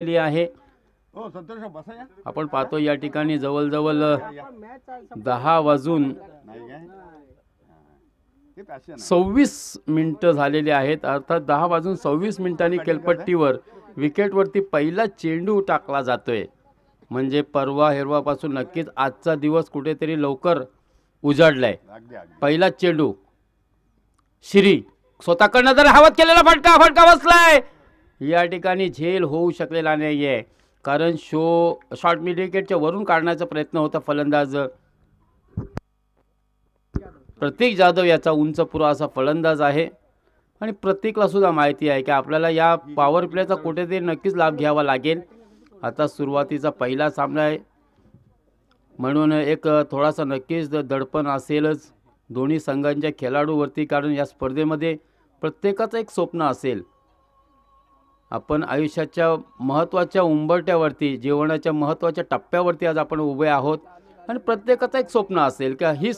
आहे. आपण पाहतो या ठिकाणी जवळजवळ 10 वाजून 26 मिनिटं झालेली आहेत. अर्थात 10 वाजून 26 मिनिटांनी खेळपट्टीवर विकेटवरती पहिला चेंडू टाकला जातोय. म्हणजे परवा हेरवापासून नक्कीच आजचा दिवस कुठेतरी लवकर उजाडलाय. पहिला चेंडू श्री स्वतःकडनं जर हवेत केलेला फटका बसलाय. या ठिकाणी झेल होऊ शकलेला नाहीये, कारण शॉर्ट मिड विकेटच्या वरून काढण्याचा प्रयत्न होता. फलंदाज प्रतीक जाधव याचा उंच पुरा असा फलंदाज आहे आणि प्रतीकला सुद्धा माहिती आहे की आपल्याला या पॉवर प्लेचा कुठेतरी नक्कीच लाभ घ्यावा लागेल. आता सुरुवातीचा पहिला सामना आहे म्हणून एक थोडासा नक्कीच दडपण असेलच दोन्ही संघांच्या खेळाडूवरती, कारण या स्पर्धेमध्ये प्रत्येकाचं एक स्वप्न असेल. आपण आयुष्याच्या महत्त्वाच्या उंबरठ्यावरती, जीवनाच्या महत्त्वाच्या टप्प्यावरती आज आपण उभे आहोत आणि प्रत्येकाचं एक स्वप्न असेल की ही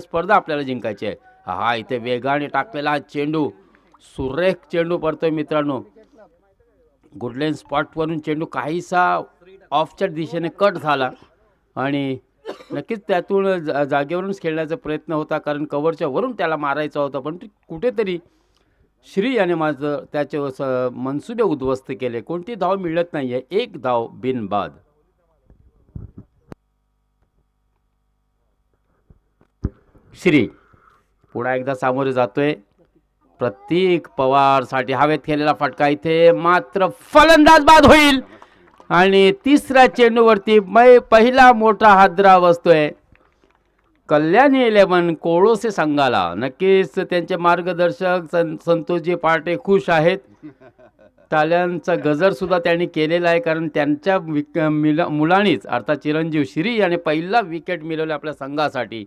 स्पर्धा आपल्याला जिंकायची आहे. हा इथे वेगाने टाकलेला हा चेंडू, सुरेख चेंडू पडतोय मित्रांनो. गुडलेन स्पॉटवरून चेंडू काहीसा ऑफच्या दिशेने कट झाला आणि नक्कीच त्यातून जागेवरूनच खेळण्याचा प्रयत्न होता, कारण कव्हरच्या वरून त्याला मारायचा होता. पण कुठेतरी श्री याने माझं त्याचे मनसुबे उद्ध्वस्त केले. कोणती धाव मिळत नाही आहे. एक धाव बिनबाद. श्री पुन्हा एकदा सामोरे जातोय. प्रतीक पवार साठी हवेत केलेला फटका इथे मात्र फलंदाज बाद होईल आणि तिसऱ्या चेंडूवरती पहिला मोठा हादरा बसतोय कल्याणी 11 कोळोसे संघाला. नक्कीच त्यांचे मार्गदर्शक संतोषजी पाटे खुश आहेत. टाळ्यांचा गजर सुद्धा त्यांनी केलेला आहे, कारण त्यांच्या मुलांनीच अर्थात चिरंजीव श्री याने पहिला विकेट मिळवला आपल्या संघासाठी.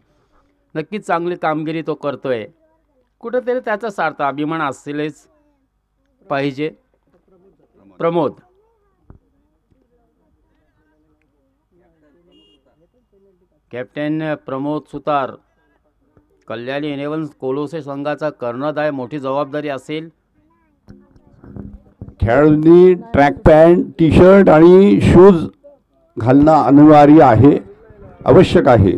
नक्कीच चांगली कामगिरी तो करतोय. कुठेतरी त्याचा सार्थ अभिमान असेलच पाहिजे. प्रमोद कॅप्टन प्रमोद सुतार, कल्याणी 11 कोलोसे संघाचा कर्णधार. मोठी जबाबदारी असेल. खेळाडूंनी ट्रॅक पॅन्ट, टी शर्ट आणि शूज घालणं अनिवार्य आहे, आवश्यक आहे,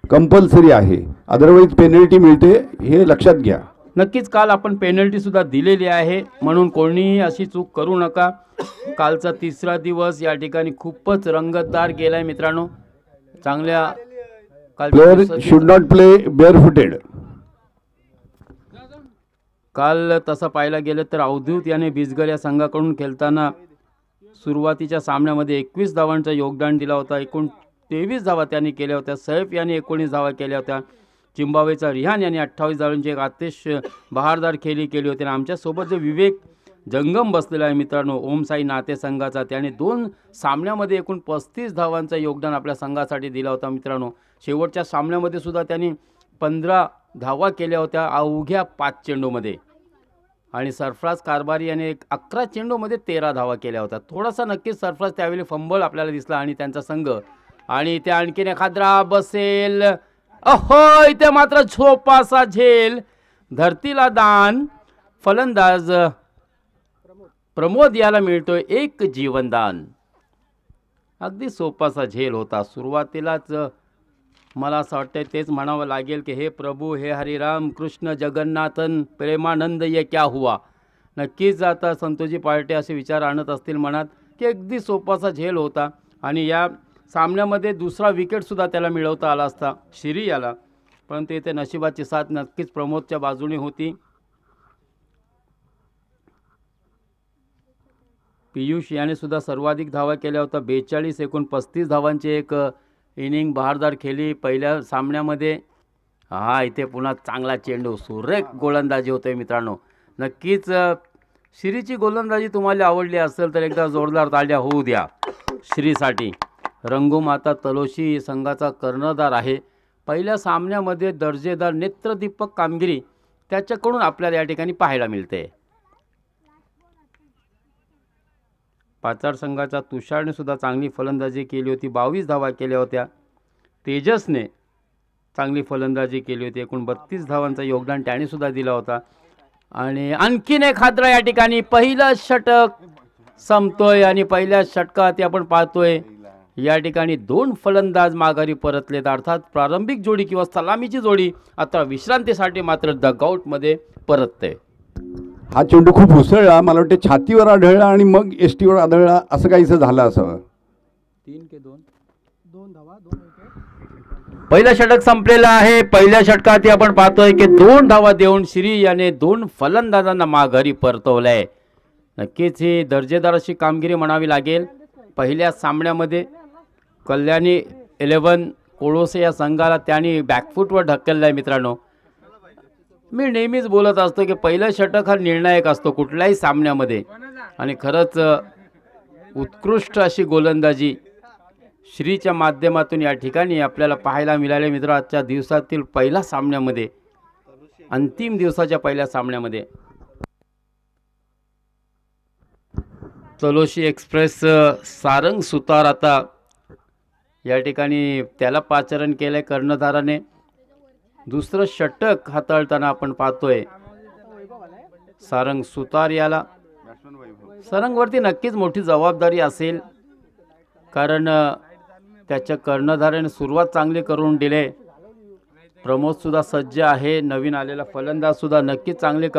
कंपल्सरी आहे. अदरवाईज पेनल्टी मिळते, हे लक्षात घ्या. नक्कीच काल आपण पेनल्टी सुद्धा दिलेली आहे, म्हणून कोणीही अशी चूक करू नका. कालचा तिसरा दिवस या ठिकाणी खूपच रंगतदार गेलाय मित्रांनो. चांगल्या प्लेयर शुड नॉट प्ले बेअरफुटेड. काल तसं पाहायला गेलं तर अवधूत याने बिजगर या संघाकडून खेळताना सुरुवातीच्या सामन्यामध्ये 21 धावांचं योगदान दिला होता. एकूण 23 धावा त्यांनी केल्या होत्या. सैफ यांनी 19 धावा केल्या होत्या. चिंबावेचा रिहान यांनी 28 धावांची एक अतिश बहारदार खेळी केली होती. आणि आमच्यासोबत जो विवेक जंगम बसलेला आहे मित्रांनो ओमसाई नाते संघाचा, त्याने 2 सामन्यामध्ये एकूण 35 धावांचं योगदान आपल्या संघासाठी दिला होता मित्रांनो. शेवटच्या सामन्यामध्ये सुद्धा त्यांनी 15 धावा केल्या होत्या अवघ्या 5 चेंडूमध्ये. आणि सरफराज कारभारी याने 11 चेंडूमध्ये 13 धावा केल्या होत्या. थोडासा नक्कीच सरफराज त्यावेळी फंबल आपल्याला दिसला आणि त्यांचा संघ. आणि इथे आणखीन एखादा बसेल. अहो इथे मात्र झोपासा झेल, धरतीला दान. फलंदाज प्रमोद याला मिळतोय एक जीवनदान. अगदी सोपासा झेल होता. सुरुवातीलाच मला असं वाटतंय तेच म्हणावं लागेल की हे प्रभू, हे हरिराम कृष्ण जगन्नाथन प्रेमानंद ये क्या हुआ. नक्कीच आता संतोषजी पार्टे असे विचार आणत असतील मनात की अगदी सोपासा झेल होता. आणि या सामन्यामध्ये दुसरा विकेटसुद्धा त्याला मिळवता आला असता श्री याला, परंतु इथे नशिबाची साथ नक्कीच प्रमोदच्या बाजूने होती. पियुष याने सुद्धा सर्वाधिक धावा केल्या होत्या 42. एकूण 35 धावांची एक इनिंग बहारदार खेळली पहिल्या सामन्यामध्ये. हा इथे पुन्हा चांगला चेंडू, सुरेख गोलंदाजी होते मित्रांनो. नक्कीच श्रीची गोलंदाजी तुम्हाला आवडली असेल तर एकदा जोरदार ताळ्या होऊ द्या श्रीसाठी. रंगूमाता तलोशी संघाचा कर्णधार आहे. पहिल्या सामन्यामध्ये दर्जेदार नेत्रदीपक कामगिरी त्याच्याकडून आपल्याला या ठिकाणी पाहायला मिळते. पाचाड संघाचा तुषारने सुद्धा चांगली फलंदाजी केली होती. 22 धावा केल्या होत्या. तेजसने चांगली फलंदाजी केली होती. एकूण 32 धावांचं योगदान त्याने सुद्धा दिला होता. आणि आणखीन एक हादरा या ठिकाणी. पहिलं षटक संपतोय आणि पहिल्या षटकात आपण पाहतोय या ठिकाणी 2 फलंदाज माघारी परतलेत. अर्थात प्रारंभिक जोडी किंवा सलामीची जोडी आता विश्रांतीसाठी मात्र डगआउटमध्ये परतते. हा चेंडू खूप उसळला, मला वाटते छातीवर आढळला आणि मग एसटीवर आढळला, असं काहीसं झालं असावं. 2 धावा 2 विकेट. पहिलं षटक संपलेलं आहे. पहिल्या षटकात आपण पाहतोय की 2 धावा देऊन श्री याने 2 फलंदाजांना माघारी परतवलंय. नक्कीच ही दर्जेदार अशी कामगिरी म्हणावी लागेल. पहिल्या सामन्यामध्ये कल्याणी 11 कोळोसे या संघाला त्यांनी बॅकफूटवर ढकललं आहे. मित्रांनो, मी नेहमीच बोलत असतो की पहिलं षटक हा निर्णायक असतो कुठल्याही सामन्यामध्ये आणि खरंच उत्कृष्ट अशी गोलंदाजी श्रीच्या माध्यमातून या ठिकाणी आपल्याला पाहायला मिळाले. मित्र, आजच्या दिवसातील पहिल्या सामन्यामध्ये, अंतिम दिवसाच्या पहिल्या सामन्यामध्ये तलोशी एक्सप्रेस सारंग सुतार आता या ठिकाणी त्याला पाचारण केलंय कर्णधाराने. दुसरं षटक हाताळताना आपण पाहतोय सारंग सुतार याला. सारंगवरती नक्कीच मोठी जबाबदारी असेल, कारण त्याच्या कर्णधाराने सुरुवात चांगली करून दिले. प्रमोदसुद्धा सज्ज आहे, नवीन आलेला फलंदाजसुद्धा नक्कीच चांगली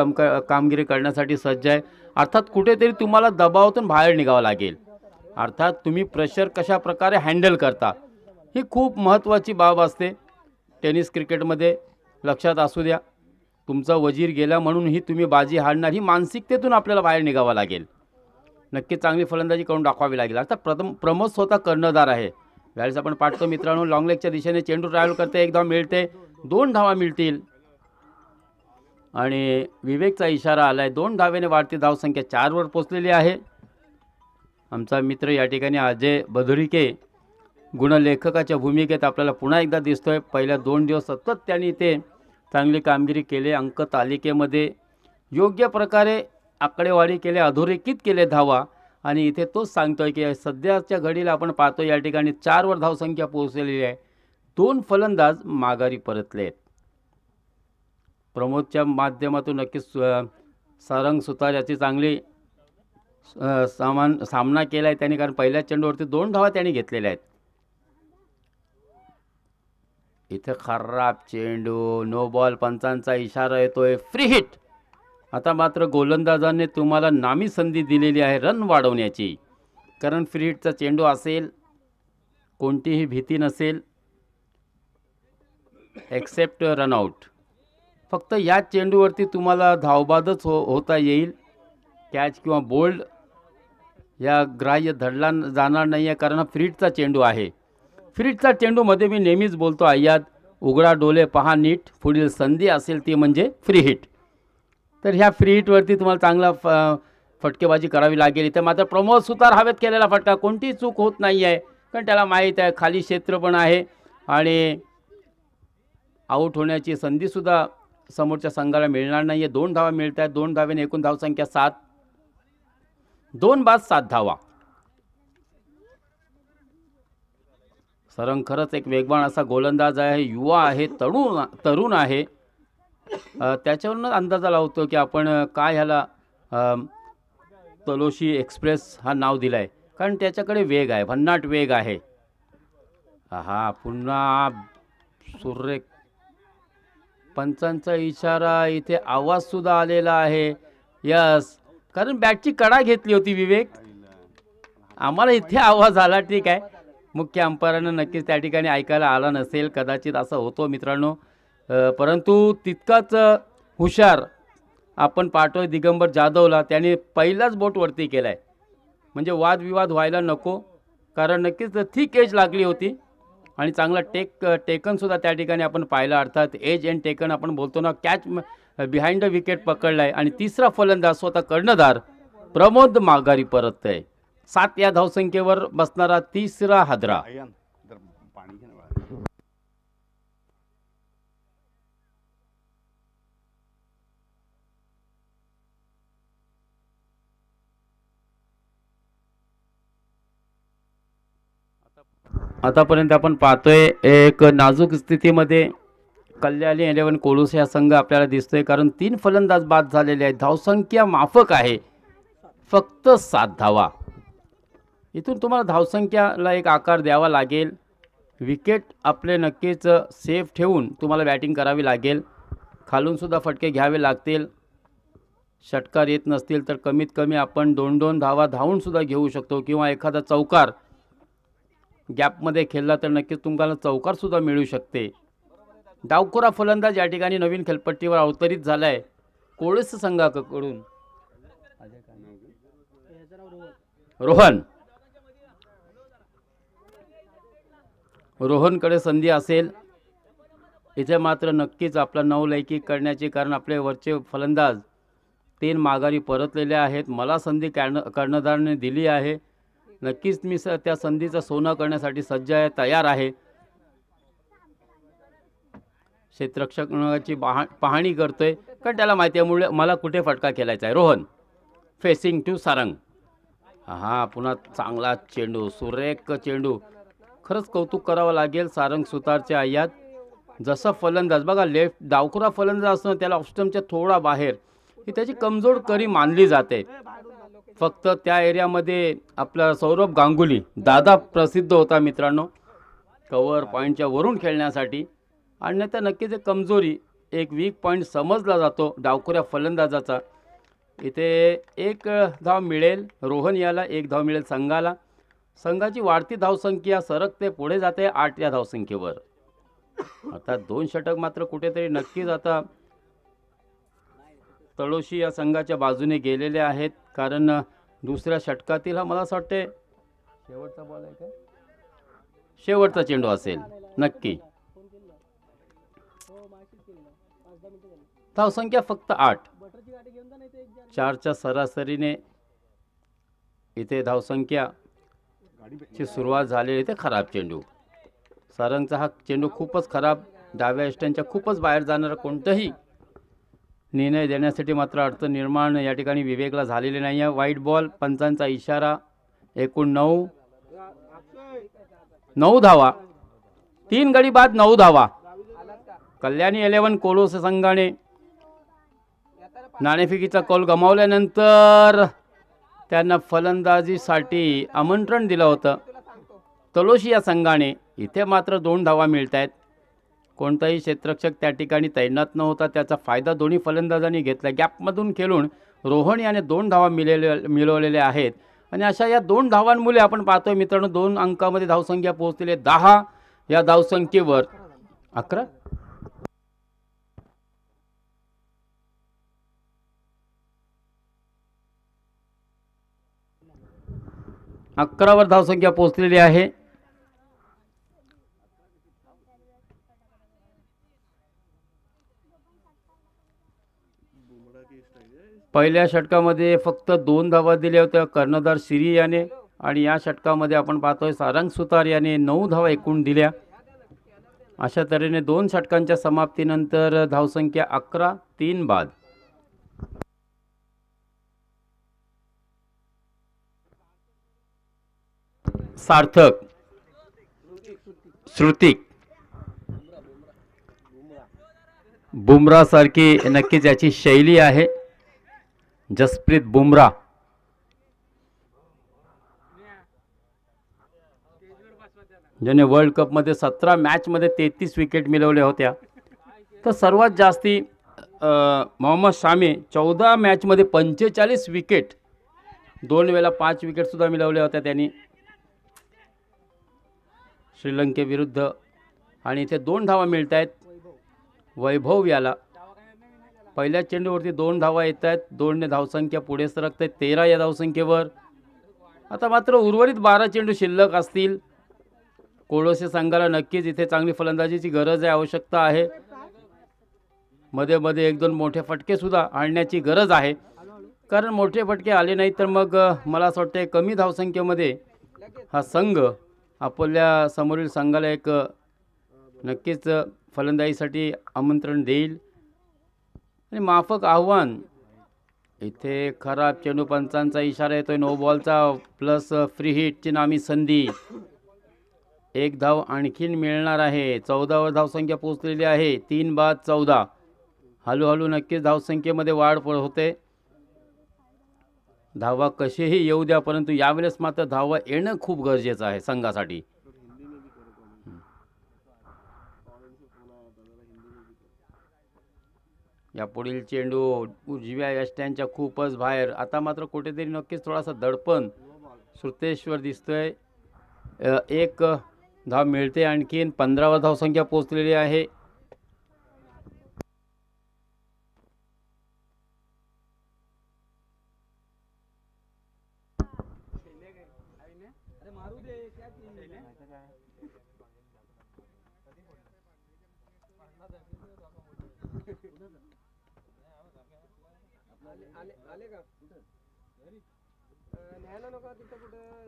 कामगिरी करण्यासाठी सज्ज आहे. अर्थात कुठेतरी तुम्हाला दबावातून बाहेर निघावं लागेल. अर्थात तुम्ही प्रेशर कशा प्रकारे हँडल करता ही खूप महत्त्वाची बाब असते. टेनिस क्रिकेटमध्ये लक्षात असू द्या, तुमचा वजीर गेला म्हणूनही तुम्ही बाजी हारणार, ही मानसिकतेतून आपल्याला बाहेर निघावं लागेल. नक्कीच चांगली फलंदाजी करून दाखवावी लागेल. अर्थात प्रमोद स्वतः कर्णधार आहे. यावेळेस आपण पाहतो मित्रांनो, लॉंग लेगच्या दिशेने चेंडू ट्रॅव्हल करते, 1 धाव मिळते, 2 धावा मिळतील आणि विवेकचा इशारा आलाय. 2 धावेने वाढती धावसंख्या 4 वर पोचलेली आहे. आमचा मित्र या ठिकाणी अजय बधुरिके गुणलेखकाच्या भूमिकेत आपल्याला पुन्हा एकदा दिसतोय. पहिल्या 2 दिवस सतत त्यांनी ते चांगली कामगिरी केली. अंक तालिकेमध्ये योग्य प्रकारे आकडेवारी केले, अधोरेखित केले धावा आणि इथे तोच सांगतोय की सध्याच्या घडीला आपण पाहतो या ठिकाणी 4 वर धावसंख्या पोहोचलेली आहे. 2 फलंदाज माघारी परतले आहेत. प्रमोदच्या माध्यमातून नक्कीच सारंग सुतार याची चांगली सामना केला आहे त्यांनी, कारण पहिल्या चेंडूवरती 2 धावा त्यांनी घेतलेल्या आहेत. इथे खराब चेंडू, नो बॉल, पंचांचा इशारा येतोय, फ्री हिट. आता मात्र गोलंदाजांनी तुम्हाला नामी संधी दिलेली आहे रन वाढवण्याची, कारण फ्री हिटचा चेंडू असेल, कोणतीही भीती नसेल एक्सेप्ट रनआउट. फक्त या चेंडूवरती तुम्हाला धावबादच होता येईल. कॅच किंवा बोल्ड या ग्राह्य धरला जाणार नाही आहे, कारण हा फ्री हिटचा चेंडू आहे. फ्री हिटचा चेंडूमध्ये मी नेहमीच बोलतो, आयात उघडा डोले पहा नीट, पुढील संधी असेल ती म्हणजे फ्री हिट. तर ह्या फ्री हिटवरती तुम्हाला चांगला फटकेबाजी करावी लागेल. इथे मात्र प्रमोद सुतार हवेत केलेला फटका, कोणतीही चूक होत नाही आहे, कारण त्याला माहीत आहे खाली क्षेत्र पण आहे आणि आऊट होण्याची संधीसुद्धा समोरच्या संघाला मिळणार नाही आहे. 2 धावा मिळत आहेत. 2 धावेने एकूण धावसंख्या 7, 2 बाद 7 धावा. सरंग खरंच एक वेगवान असा गोलंदाज आहे, युवा आहे, तरुण आहे. त्याच्यावरूनच अंदाजा लावतो की आपण काय ह्याला तलोशी एक्सप्रेस हा नाव दिलं आहे, कारण त्याच्याकडे वेग आहे, भन्नाट वेग आहे. हा पुन्हा सुरेख पंचांचा इशारा, इथे आवाजसुद्धा आलेला आहे. यस, कारण बॅटची कडा घेतली होती विवेक, आम्हाला इथे आवाज आला, ठीक आहे. मुख्य अंपायरानं नक्कीच त्या ठिकाणी ऐकायला आला नसेल, कदाचित असं होतो मित्रांनो. परंतु तितकाच हुशार आपण पाहतोय दिगंबर जाधवला, त्याने पहिलाच बोट वरती केला आहे. म्हणजे वादविवाद व्हायला नको, कारण नक्कीच थिक एज लागली होती आणि चांगला टेकनसुद्धा त्या ठिकाणी आपण पाहिला. अर्थात एज अँड टेकन आपण बोलतो ना, कॅच बिहाइंड द विकेट पकडला आहे आणि तिसरा फलंदाज स्वतः कर्णधार प्रमोद माघारी परत आहे. 7 या धावसंख्येवर बसणारा तिसरा हादरा. आतापर्यंत आपण पाहतोय एक नाजूक स्थितीमध्ये कल्याणी 11 कोळूस हा संघ आपल्याला दिसतोय, कारण 3 फलंदाज बाद झालेले आहेत. धावसंख्या माफक आहे, फक्त 7 धावा. इथून तुम्हाला धावसंख्याला एक आकार द्यावा लागेल. विकेट आपले नक्कीच सेफ ठेवून तुम्हाला बॅटिंग करावी लागेल. खालूनसुद्धा फटके घ्यावे लागतील. षटकार येत नसतील तर कमीत कमी आपण 2-2 धावा धावूनसुद्धा घेऊ शकतो किंवा एखादा चौकार गॅपमध्ये खेळला तर नक्कीच तुम्हाला चौकारसुद्धा मिळू शकते. डावखुरा फलंदाज या ठिकाणी नवीन खेळपट्टीवर अवतरित झाला आहे कोळस संघाकडून. रोहन. रोहनकडे संधी असेल. इथे मात्र नक्कीच आपला नवलौकिक करण्याचे कारण आपले वरचे फलंदाज 3 माघारी परतलेले आहेत. मला संधी कर्णधाराने दिली आहे. नक्कीच मी त्या संधीचं सोनं करण्यासाठी सज्ज आहे, तयार आहे. क्षेत्ररक्षकाची पाहणी करतोय कारण त्याला माहिती आहे मला कुठे फटका खेळायचा आहे. Rohan facing to Sarang. हा पुन्हा चांगला चेंडू, सुरेख चेंडू. खरंच कौतुक करावं लागेल सारंग सुतारच्या आयात. जसं फलंदाज बघा, लेफ्ट डावखुरा फलंदाज असणं त्याला ऑफस्टम्पच्या थोडा बाहेर ही त्याची कमजोर करी मानली जाते. फक्त त्या एरियामध्ये आपला सौरभ गांगुली दादा प्रसिद्ध होता मित्रांनो, कव्हर पॉईंटच्या वरून खेळण्यासाठी. आणि त्या नक्कीच एक कमजोरी, एक वीक पॉईंट समजला जातो डावखुऱ्या फलंदाजाचा. इथे 1 धाव मिळेल रोहन याला, 1 धाव मिळेल संघाला. संघाची वाढती धावसंख्या सरकते पुढे जाते 8 या धावसंख्येवर. आता 2 षटक मात्र कुठेतरी नक्कीच आता तळोशी या संघाच्या बाजूने गेलेले आहेत. कारण दुसऱ्या षटकातील हा मला असं वाटते शेवटचा बॉल आहे का, शेवटचा चेंडू असेल नक्की. धावसंख्या फक्त 8. 4च्या सरासरीने इथे धावसंख्या ची सुरुवात झालेली. ते खराब चेंडू. सारंगचा हा चेंडू खूपच खराब. डाव्या यष्टांच्या खूपच बाहेर जाणारा कोणताही निर्णय देण्यासाठी मात्र अडचण निर्माण या ठिकाणी विवेकला झालेली नाही आहे. वाईट बॉल, पंचांचा इशारा. एकूण 9 धावा. 3 गडी बाद 9 धावा. कल्याणी 11 कोलोस संघाने नाणेफेकीचा कौल गमावल्यानंतर त्यांना फलंदाजीसाठी आमंत्रण दिलं होतं तलोशी या संघाने. इथे मात्र 2 धावा मिळत आहेत. कोणताही क्षेत्ररक्षक त्या ठिकाणी तैनात नव्हता. त्याचा फायदा दोन्ही फलंदाजांनी घेतला. गॅपमधून खेळून रोहन याने 2 धावा मिळवलेल्या आहेत. आणि अशा या 2 धावांमुळे आपण पाहतोय मित्रांनो 2 अंकामध्ये धावसंख्या पोहोचलेली आहे. 10 या धावसंख्येवर 11 11वर धावसंख्या पोहोचलेली आहे. पहिल्या षटकामध्ये फक्त 2 धावा दिल्या होत्या कर्णधार श्री याने. आणि या षटकामध्ये आपण पाहतोय सारंग सुतार याने 9 धावा एकूण दिल्या. अशा तऱ्हेने 2 षटकांच्या समाप्तीनंतर धावसंख्या 11, 3 बाद. सार्थक, श्रुतिक, बुमरा सारखी नक्कीच याची शैली आहे. जसप्रीत बुमरा. ज्याने वर्ल्ड कपमध्ये 17 मॅचमध्ये 33 विकेट मिळवल्या होत्या. तर सर्वात जास्ती मोहम्मद शामी 14 मॅचमध्ये 45 विकेट, 2 वेळा 5 विकेटसुद्धा मिळवल्या होत्या त्यांनी श्रीलंकेविरुद्ध. आणि इथे 2 धावा मिळत आहेत वैभव याला. पहिल्या चेंडूवरती 2 धावा येत आहेत. 2ने धावसंख्या पुढे सरकते 13 या धावसंख्येवर. आता मात्र उर्वरित 12 चेंडू शिल्लक असतील. कोळोसे संघाला नक्कीच इथे चांगली फलंदाजीची गरज आहे, आवश्यकता आहे. मध्ये मध्ये 1-2 मोठे फटकेसुद्धा आणण्याची गरज आहे. कारण मोठे फटके आले नाही तर मग मला असं वाटतं कमी धावसंख्येमध्ये हा संघ आपल्या समोरील संघाला एक नक्कीच फलंदाजीसाठी आमंत्रण देईल. आणि माफक आव्हान. इथे खराब चेंडू, पंचांचा इशारा येतोय. नो बॉलचा प्लस फ्री हिटची नामी संधी. 1 धाव आणखीन मिळणार आहे. 14वर धावसंख्या पोहोचलेली आहे. 3 बाद 14. हळूहळू नक्कीच धावसंख्येमध्ये वाढ होते. धावा कसेही येऊ द्या, परंतु यावेळेस मात्र धावा येणं खूप गरजेचं आहे संघासाठी. या पुढील चेंडू उजव्या यष्ट्यांच्या खूपच बाहेर. आता मात्र कुठेतरी नक्कीच थोडासा दडपण श्रुतेश्वर दिसतोय. एक धाव मिळते, आणखीन 15वा धावसंख्या पोहोचलेली आहे.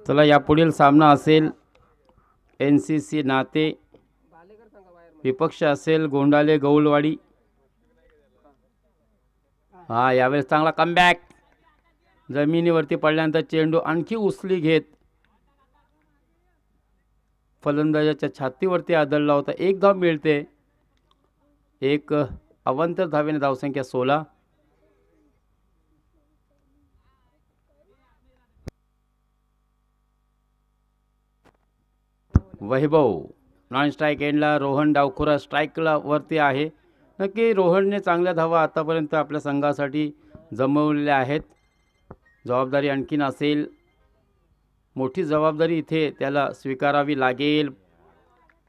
चला, यापुढील सामना असेल NCC नाते, विपक्ष असेल गोंडाले गौलवाडी. हा, यावेळेस चांगला कमबॅक. जमिनीवरती पडल्यानंतर चेंडू आणखी उचली घेत फलंदाजाच्या छातीवरती आदळला होता. एक धाव मिळते. एक अवांतर धावेने धावसंख्या 16. वैभव नॉन स्ट्राईक एंडला, रोहन डावखुरा स्ट्राईकला वरती आहे. नक्की रोहनने चांगल्या धावा आतापर्यंत आपल्या संघासाठी जमवलेल्या आहेत. जबाबदारी आणखीन असेल, मोठी जबाबदारी इथे त्याला स्वीकारावी लागेल.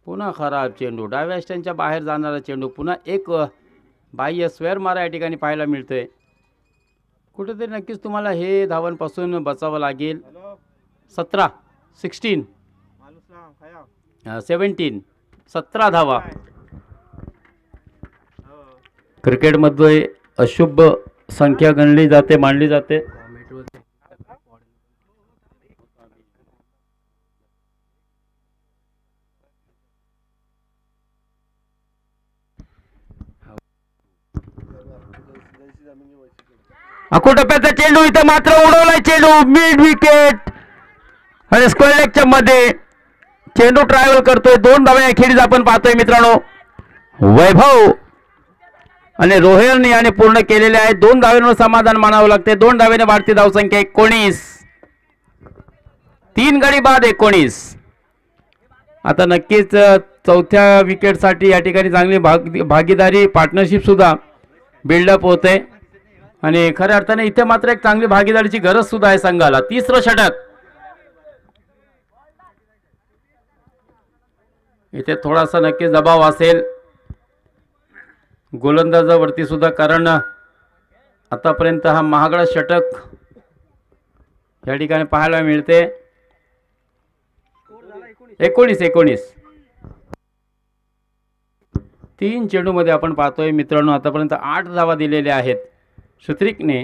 पुन्हा खराब चेंडू, डाव्या स्टँडच्या बाहेर जाणारा चेंडू. पुन्हा एक बाह्य स्क्वेअर मारा या ठिकाणी पाहायला मिळतोय. कुठेतरी नक्कीच तुम्हाला हे धावांपासून बचावं लागेल. 17 16 17 17 धावा. क्रिकेटमध्ये अशुभ संख्या गणली जाते, मानली जाते. अकोटप्प्याचा चेंडू इथं मात्र उडवलाय. चेंडू मिड विकेट आणि स्क्वेअर लेगच्या मध्ये चेंडू ट्रॅव्हल करतोय. 2 धावे अखेरीस आपण पाहतोय मित्रांनो. वैभव आणि रोहन याने पूर्ण केलेले आहे. 2 धावेंवर समाधान मानावं लागते. 2 धावेने वाढती धावसंख्या 19. 3 गडी बाद 19. आता नक्कीच चौथ्या विकेटसाठी या ठिकाणी चांगली भागीदारी, पार्टनरशिप सुद्धा बिल्डअप होते आणि खऱ्या अर्थाने इथे मात्र एक चांगली भागीदारीची गरज सुद्धा आहे संघाला. 3रं षटक. इथे थोडासा नक्कीच दबाव असेल गोलंदाजावरती सुद्धा, कारण आतापर्यंत हा महागडा षटक या ठिकाणी पाहायला मिळते. 19 3 चेंडूमध्ये आपण पाहतोय मित्रांनो आतापर्यंत 8 धावा दिलेल्या आहेत. श्रुतिकने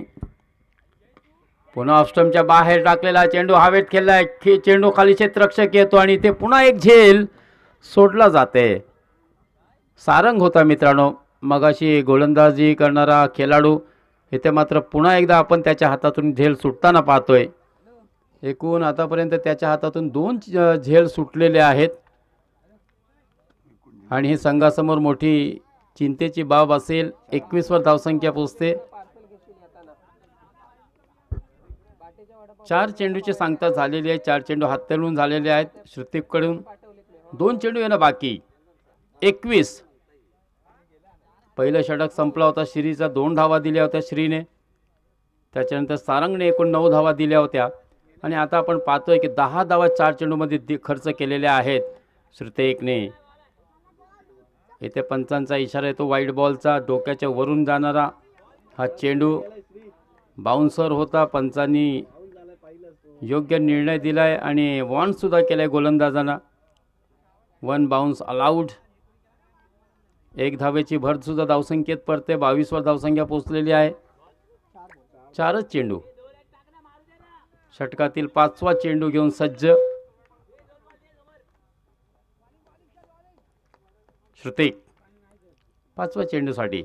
पुन्हा ऑफस्टंपच्या बाहेर टाकलेला चेंडू हवेत खेळलाय. चेंडू खाली क्षेत्ररक्षक येतो आणि इथे पुन्हा एक झेल सोडला जाते. सारंग होता मित्रांनो मगाशी गोलंदाजी करणारा खेळाडू. इथे मात्र पुन्हा एकदा आपण त्याच्या हातातून झेल सुटताना पाहतोय. एकूण आतापर्यंत त्याच्या हातातून 2 झेल सुटलेले आहेत आणि ही संघासमोर मोठी चिंतेची बाब असेल. 21वर धावसंख्या पोहोचते. 4 चेंडूची सांगता झालेली आहे. 4 चेंडू हातळून झालेले आहेत श्रुतिककडून. 2 चेंडू येणं बाकी. 21. पहिलं षटक संपला होता. श्रीचा 2 धावा दिल्या होत्या श्रीने. त्याच्यानंतर सारंगने एकूण 9 धावा दिल्या होत्या आणि आता आपण पाहतोय की 10 धावा 4 चेंडूमध्ये खर्च केलेल्या आहेत श्रुतिकने. इथे पंचांचा इशारा येतो वाईट बॉलचा. डोक्याच्या वरून जाणारा हा चेंडू बाउन्सर होता. पंचांनी योग्य निर्णय दिलाय आणि वॉन्ट सुद्धा केलाय गोलंदाजांना. 1 बाउन्स अलाउड. 1 धावेची भर सुद्धा धावसंख्येत पडते. 22वर धावसंख्या पोहोचलेली आहे. 4च चेंडू. षटकातील 5वा चेंडू घेऊन सज्ज श्रुतिक. 5व्या चेंडूसाठी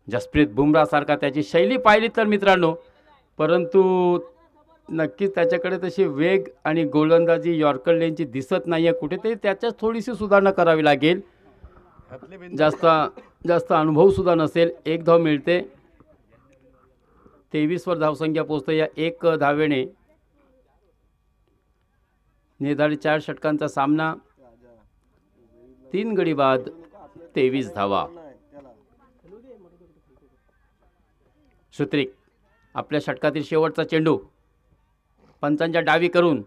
जसप्रीत बुमराह सारखा त्याची शैली पाहिली तर मित्रांनो, परंतु नक्कीच त्याच्याकडे तशी वेग आणि गोलंदाजी यॉर्कर लेनची दिसत नाही आहे. कुठेतरी त्याच्यात थोडीशी सुधारणा करावी लागेल. जास्त अनुभव सुद्धा नसेल. 1 धाव मिळते. 23वर धावसंख्या पोहोचते. या एक धावेने निर्धारित 4 षटकांचा सामना. 3 गडी बाद 23 धावा. सुत्रिक आपल्या षटकातील शेवटचा चेंडू पंचांच्या डावी करून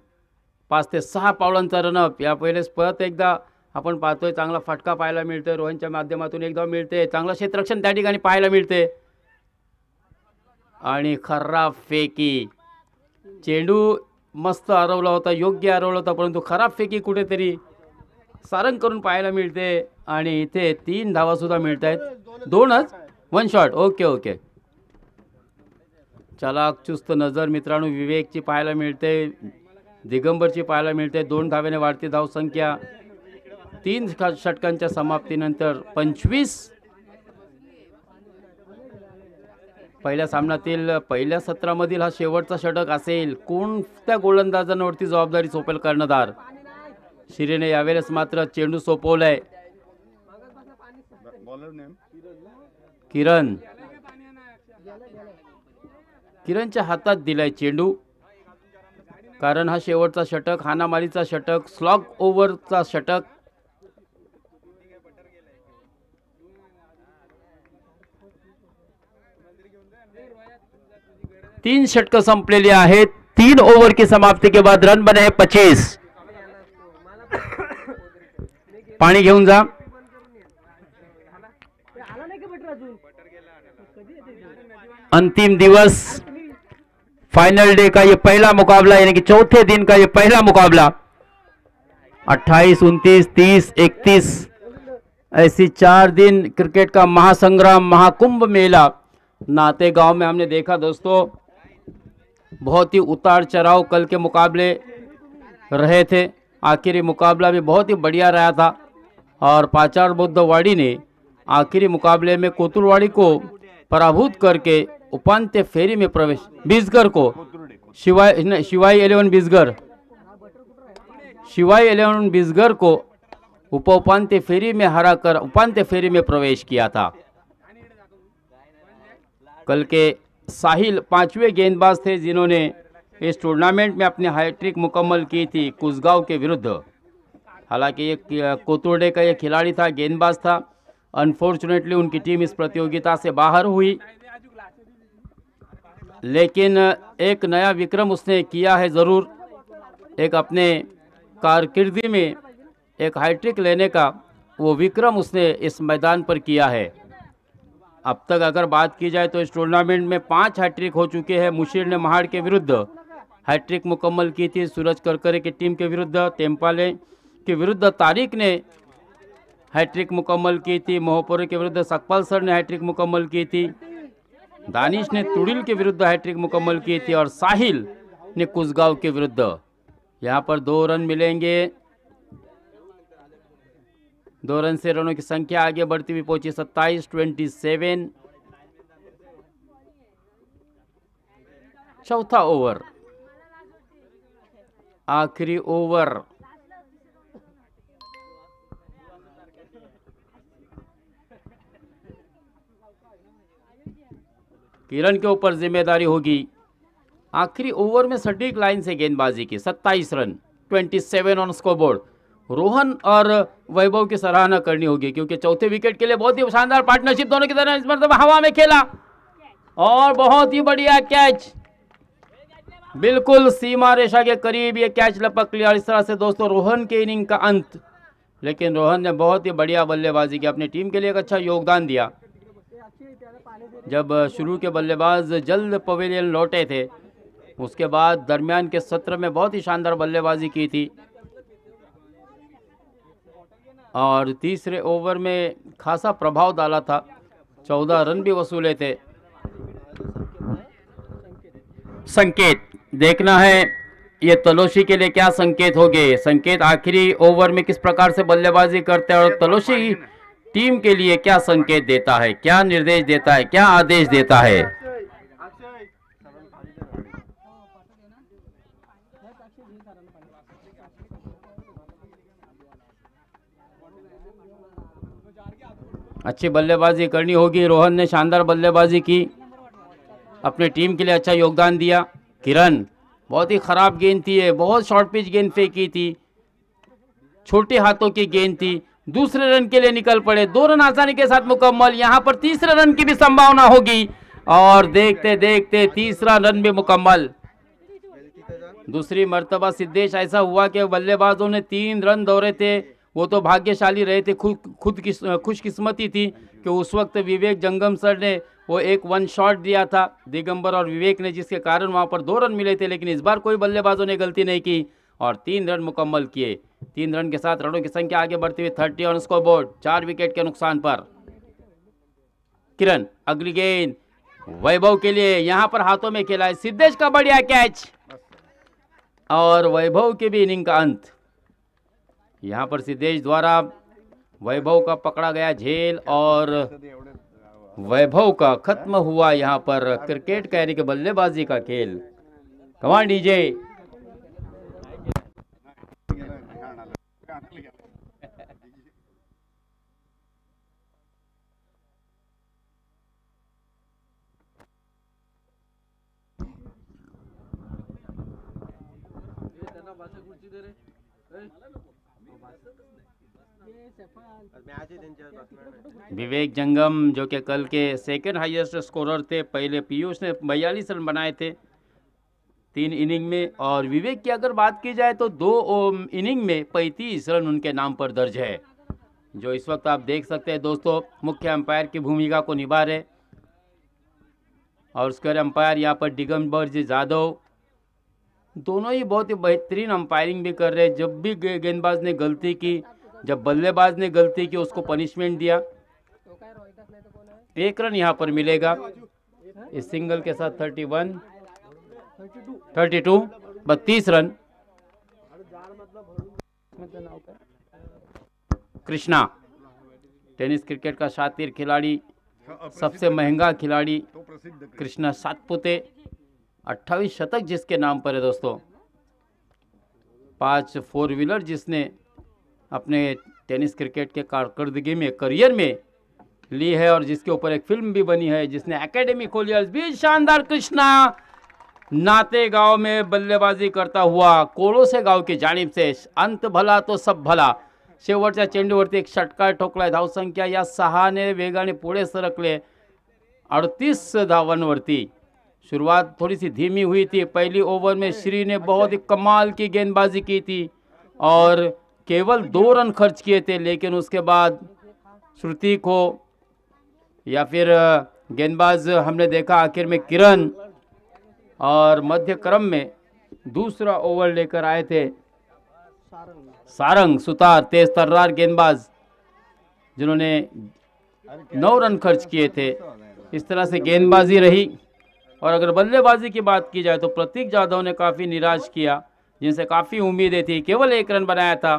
5 ते 6 पावलांचा रनअप. या पहिलेच परत एकदा आपण पाहतोय चांगला फटका पाहायला मिळतोय. रोहनच्या माध्यमातून एकदा मिळते. चांगलं क्षेत्ररक्षण त्या ठिकाणी पाहायला मिळते. आणि खराब फेकी. चेंडू मस्त हरवला होता, योग्य हरवला होता, परंतु खराब फेकी कुठेतरी सारंग करून पाहायला मिळते. आणि इथे 3 धावा सुद्धा मिळत आहेत. 2च 1 शॉट. Okay okay. चालाक चुस्त नजर मित्रांनो विवेकची पाहायला मिळते, दिगंबरची पाहायला मिळते. 2 धावेने वाढती धावसंख्या. 3 षटकांच्या समाप्तीनंतर 25. पहिल्या सामन्यातील पहिल्या सत्रामधील हा शेवटचा षटक असेल. कोणत्या गोलंदाजांवरती जबाबदारी सोपेल कर्णधार. शिरीने यावेळेस मात्र चेंडू सोपवलाय. किरणच्या हातात दिलाय चेंडू, कारण हा शेवटचा षटक, हानामारीचा षटक, स्लॉग ओव्हरचा षटक. तीन षटक संपलेली आहेत. 3 ओव्हर की समाप्ति के बाद रन बने हैं 25. पाणी घेऊन जा. अंतिम दिवस, फाइनल डे का ये पहला मुकाबला, यानी कि चौथे दिन का ये पहला मुकाबला. 28, 29, 30, 31 ऐसी 4 दिन क्रिकेट का महासंग्राम, महाकुंभ मेला नाते गांव में हमने देखा दोस्तों. बहुत ही उतार चढ़ाव कल के मुकाबले रहे थे. आखिरी मुकाबला भी बहुत ही बढ़िया रहा था और पाचार बुद्धवाड़ी ने आखिरी मुकाबले में कोतुलवाड़ी को पराभूत करके उपांत्य फेरी में प्रवेश, बिजगर को शिवाई 11 बिजगर को उपांत्य फेरी में हराकर उपांत्य फेरी में प्रवेश किया था. कल के साहिल 5वें गेंदबाज थे जिन्होंने इस टूर्नामेंट में अपनी हैट्रिक मुकम्मल की थी कुसगांव के विरुद्ध. हालांकि ये कोतुर्डे का ये खिलाड़ी था, गेंदबाज था. अनफॉर्चुनेटली उनकी टीम इस प्रतियोगिता से बाहर हुई, लेकिन एक नया विक्रम उसने किया है ज़रूर. एक अपने कारकिर्दी में एक हैट्रिक लेने का वो विक्रम उसने इस मैदान पर किया है. अब तक अगर बात की जाए तो इस टूर्नामेंट में 5 हैट्रिक हो चुके हैं. मुशीर ने महाड़ के विरुद्ध हैट्रिक मुकम्मल की थी, सूरज करकरे की टीम के विरुद्ध. तेम्पाले के विरुद्ध तारिक ने हैट्रिक मुकम्मल की थी. मोहपुरे के विरुद्ध सकपाल सर ने हैट्रिक मुकम्मल की थी. दानिश ने तुड़िल के विरुद्ध हैट्रिक मुकम्मल की थी और साहिल ने कुसगांव के विरुद्ध. यहाँ पर 2 रन मिलेंगे. 2 रन से रनों की संख्या आगे बढ़ती हुई पहुंची 27-27. चौथा ओवर, आखिरी ओवर. किरण के ऊपर जिम्मेदारी होगी आखिरी ओवर में सटीक लाइन से गेंदबाजी की. 27 रन, 27 ऑन स्कोरबोर्ड. रोहन और वैभव की सराहना करनी होगी क्योंकि चौथे विकेट के लिए बहुत ही शानदार पार्टनरशिप दोनों की तरह इस मरतबा हवा में खेला और बहुत ही बढ़िया कैच, बिल्कुल सीमा रेखा के करीब ये कैच लपक लिया. इस तरह से दोस्तों रोहन के इनिंग का अंत. लेकिन रोहन ने बहुत ही बढ़िया बल्लेबाजी की, अपनी टीम के लिए एक अच्छा योगदान दिया. जब शुरू के बल्लेबाज जल्द पवेलियन लौटे थे, उसके बाद दरमियान के सत्र में बहुत ही शानदार बल्लेबाजी की थी और तीसरे ओवर में खासा प्रभाव डाला था. 14 रन भी वसूले थे. संकेत देखना है ये तलोशी के लिए क्या संकेत होंगे. संकेत आखिरी ओवर में किस प्रकार से बल्लेबाजी करते हैं और तलोशी टीम के लिए क्या संकेत देता है, क्या निर्देश देता है, क्या आदेश देता है. अच्छी बल्लेबाजी करनी होगी. रोहन ने शानदार बल्लेबाजी की अपने टीम के लिए अच्छा योगदान दिया। किरण, बहुत ही खराब गेंद थी, है बहुत शॉर्ट पिच गेंद फेंकी थी, छोटे हाथों की गेंद थी। दूसरे रन के लिए निकल पड़े, 2 रन आसानी के साथ मुकम्मल। यहां पर तीसरे रन की भी संभावना होगी और देखते देखते तीसरा रन भी मुकम्मल। दूसरी मर्तबा सिद्धेश ऐसा हुआ कि बल्लेबाजों ने 3 रन दौड़े थे, वो तो भाग्यशाली रहे थे, खुशकिस्मती थी कि उस वक्त विवेक जंगम सर ने वो एक 1 शॉट दिया था दिगंबर और विवेक ने, जिसके कारण वहाँ पर 2 रन मिले थे। लेकिन इस बार कोई बल्लेबाजों ने गलती नहीं की और 3 रन मुकम्मल किए। 3 रन के साथ रनों की संख्या आगे बढ़ती हुई 30 ऑन स्कोरबोर्ड, 4 विकेट के नुकसान पर। किरण, अगली गेंद वैभव के लिए, यहाँ पर हाथों में खेला है सिद्धेश का बढ़िया कैच और वैभव की भी इनिंग का अंत। यहाँ पर सिद्धेश द्वारा वैभव का पकड़ा गया झेल और वैभव का खत्म हुआ यहाँ पर क्रिकेट कैरी के बल्लेबाजी का खेल। कमान डीजे। विवेक जंगम जो कि कल के सेकंड हाईएस्ट स्कोरर थे, पहले पीयूष ने 42 रन बनाए थे 3 इनिंग में, और विवेक की अगर बात की जाए तो 2 इनिंग में 35 रन उनके नाम पर दर्ज है। जो इस वक्त आप देख सकते हैं दोस्तों, मुख्य अंपायर की भूमिका को निभा रहे और स्क्वायर अंपायर यहाँ पर दिगंबर जी जाधव, दोनों ही बहुत ही बेहतरीन अंपायरिंग भी कर रहे हैं। जब भी गेंदबाज ने गलती की, जब बल्लेबाज ने गलती की, उसको पनिशमेंट दिया। 1 रन यहाँ पर मिलेगा इस सिंगल के साथ। 31 32 32 रन। कृष्णा, टेनिस क्रिकेट का शातिर खिलाड़ी, सबसे महंगा खिलाड़ी कृष्णा सातपुते, 28 शतक जिसके नाम पर है दोस्तों, 5 4 व्हीलर जिसने अपने टेनिस क्रिकेट के कारकर्दगी में, करियर में ली है और जिसके ऊपर एक फिल्म भी बनी है, जिसने एकेडमी खोली है। भी शानदार कृष्णा नाते गांव में बल्लेबाजी करता हुआ कोळोसे गाव की जाणीब से, अंत भला तो सब भला। शेवटच्या चेंडूवरती एक षटकार ठोकलाय, धावसंख्या या 6ने वेगाने पुढे सरकले 38 धावांवरती। शुरुआत थोड़ी सी धीमी हुई थी, पहली ओवर में श्री ने बहुत ही कमाल की गेंदबाजी की थी और केवल 2 रन खर्च किए थे, लेकिन उसके बाद श्रुति को या फिर गेंदबाज हमने देखा आखिर में किरण, और मध्य क्रम में दूसरा ओवर लेकर आए थे सारंग सुतार, तेज तर्रार गेंदबाज, जिन्होंने 9 रन खर्च किए थे। इस तरह से गेंदबाजी रही। और अगर बल्लेबाजी की बात की जाए तो प्रतीक जाधव ने काफ़ी निराश किया, जिनसे काफ़ी उम्मीदें थी, केवल 1 रन बनाया था।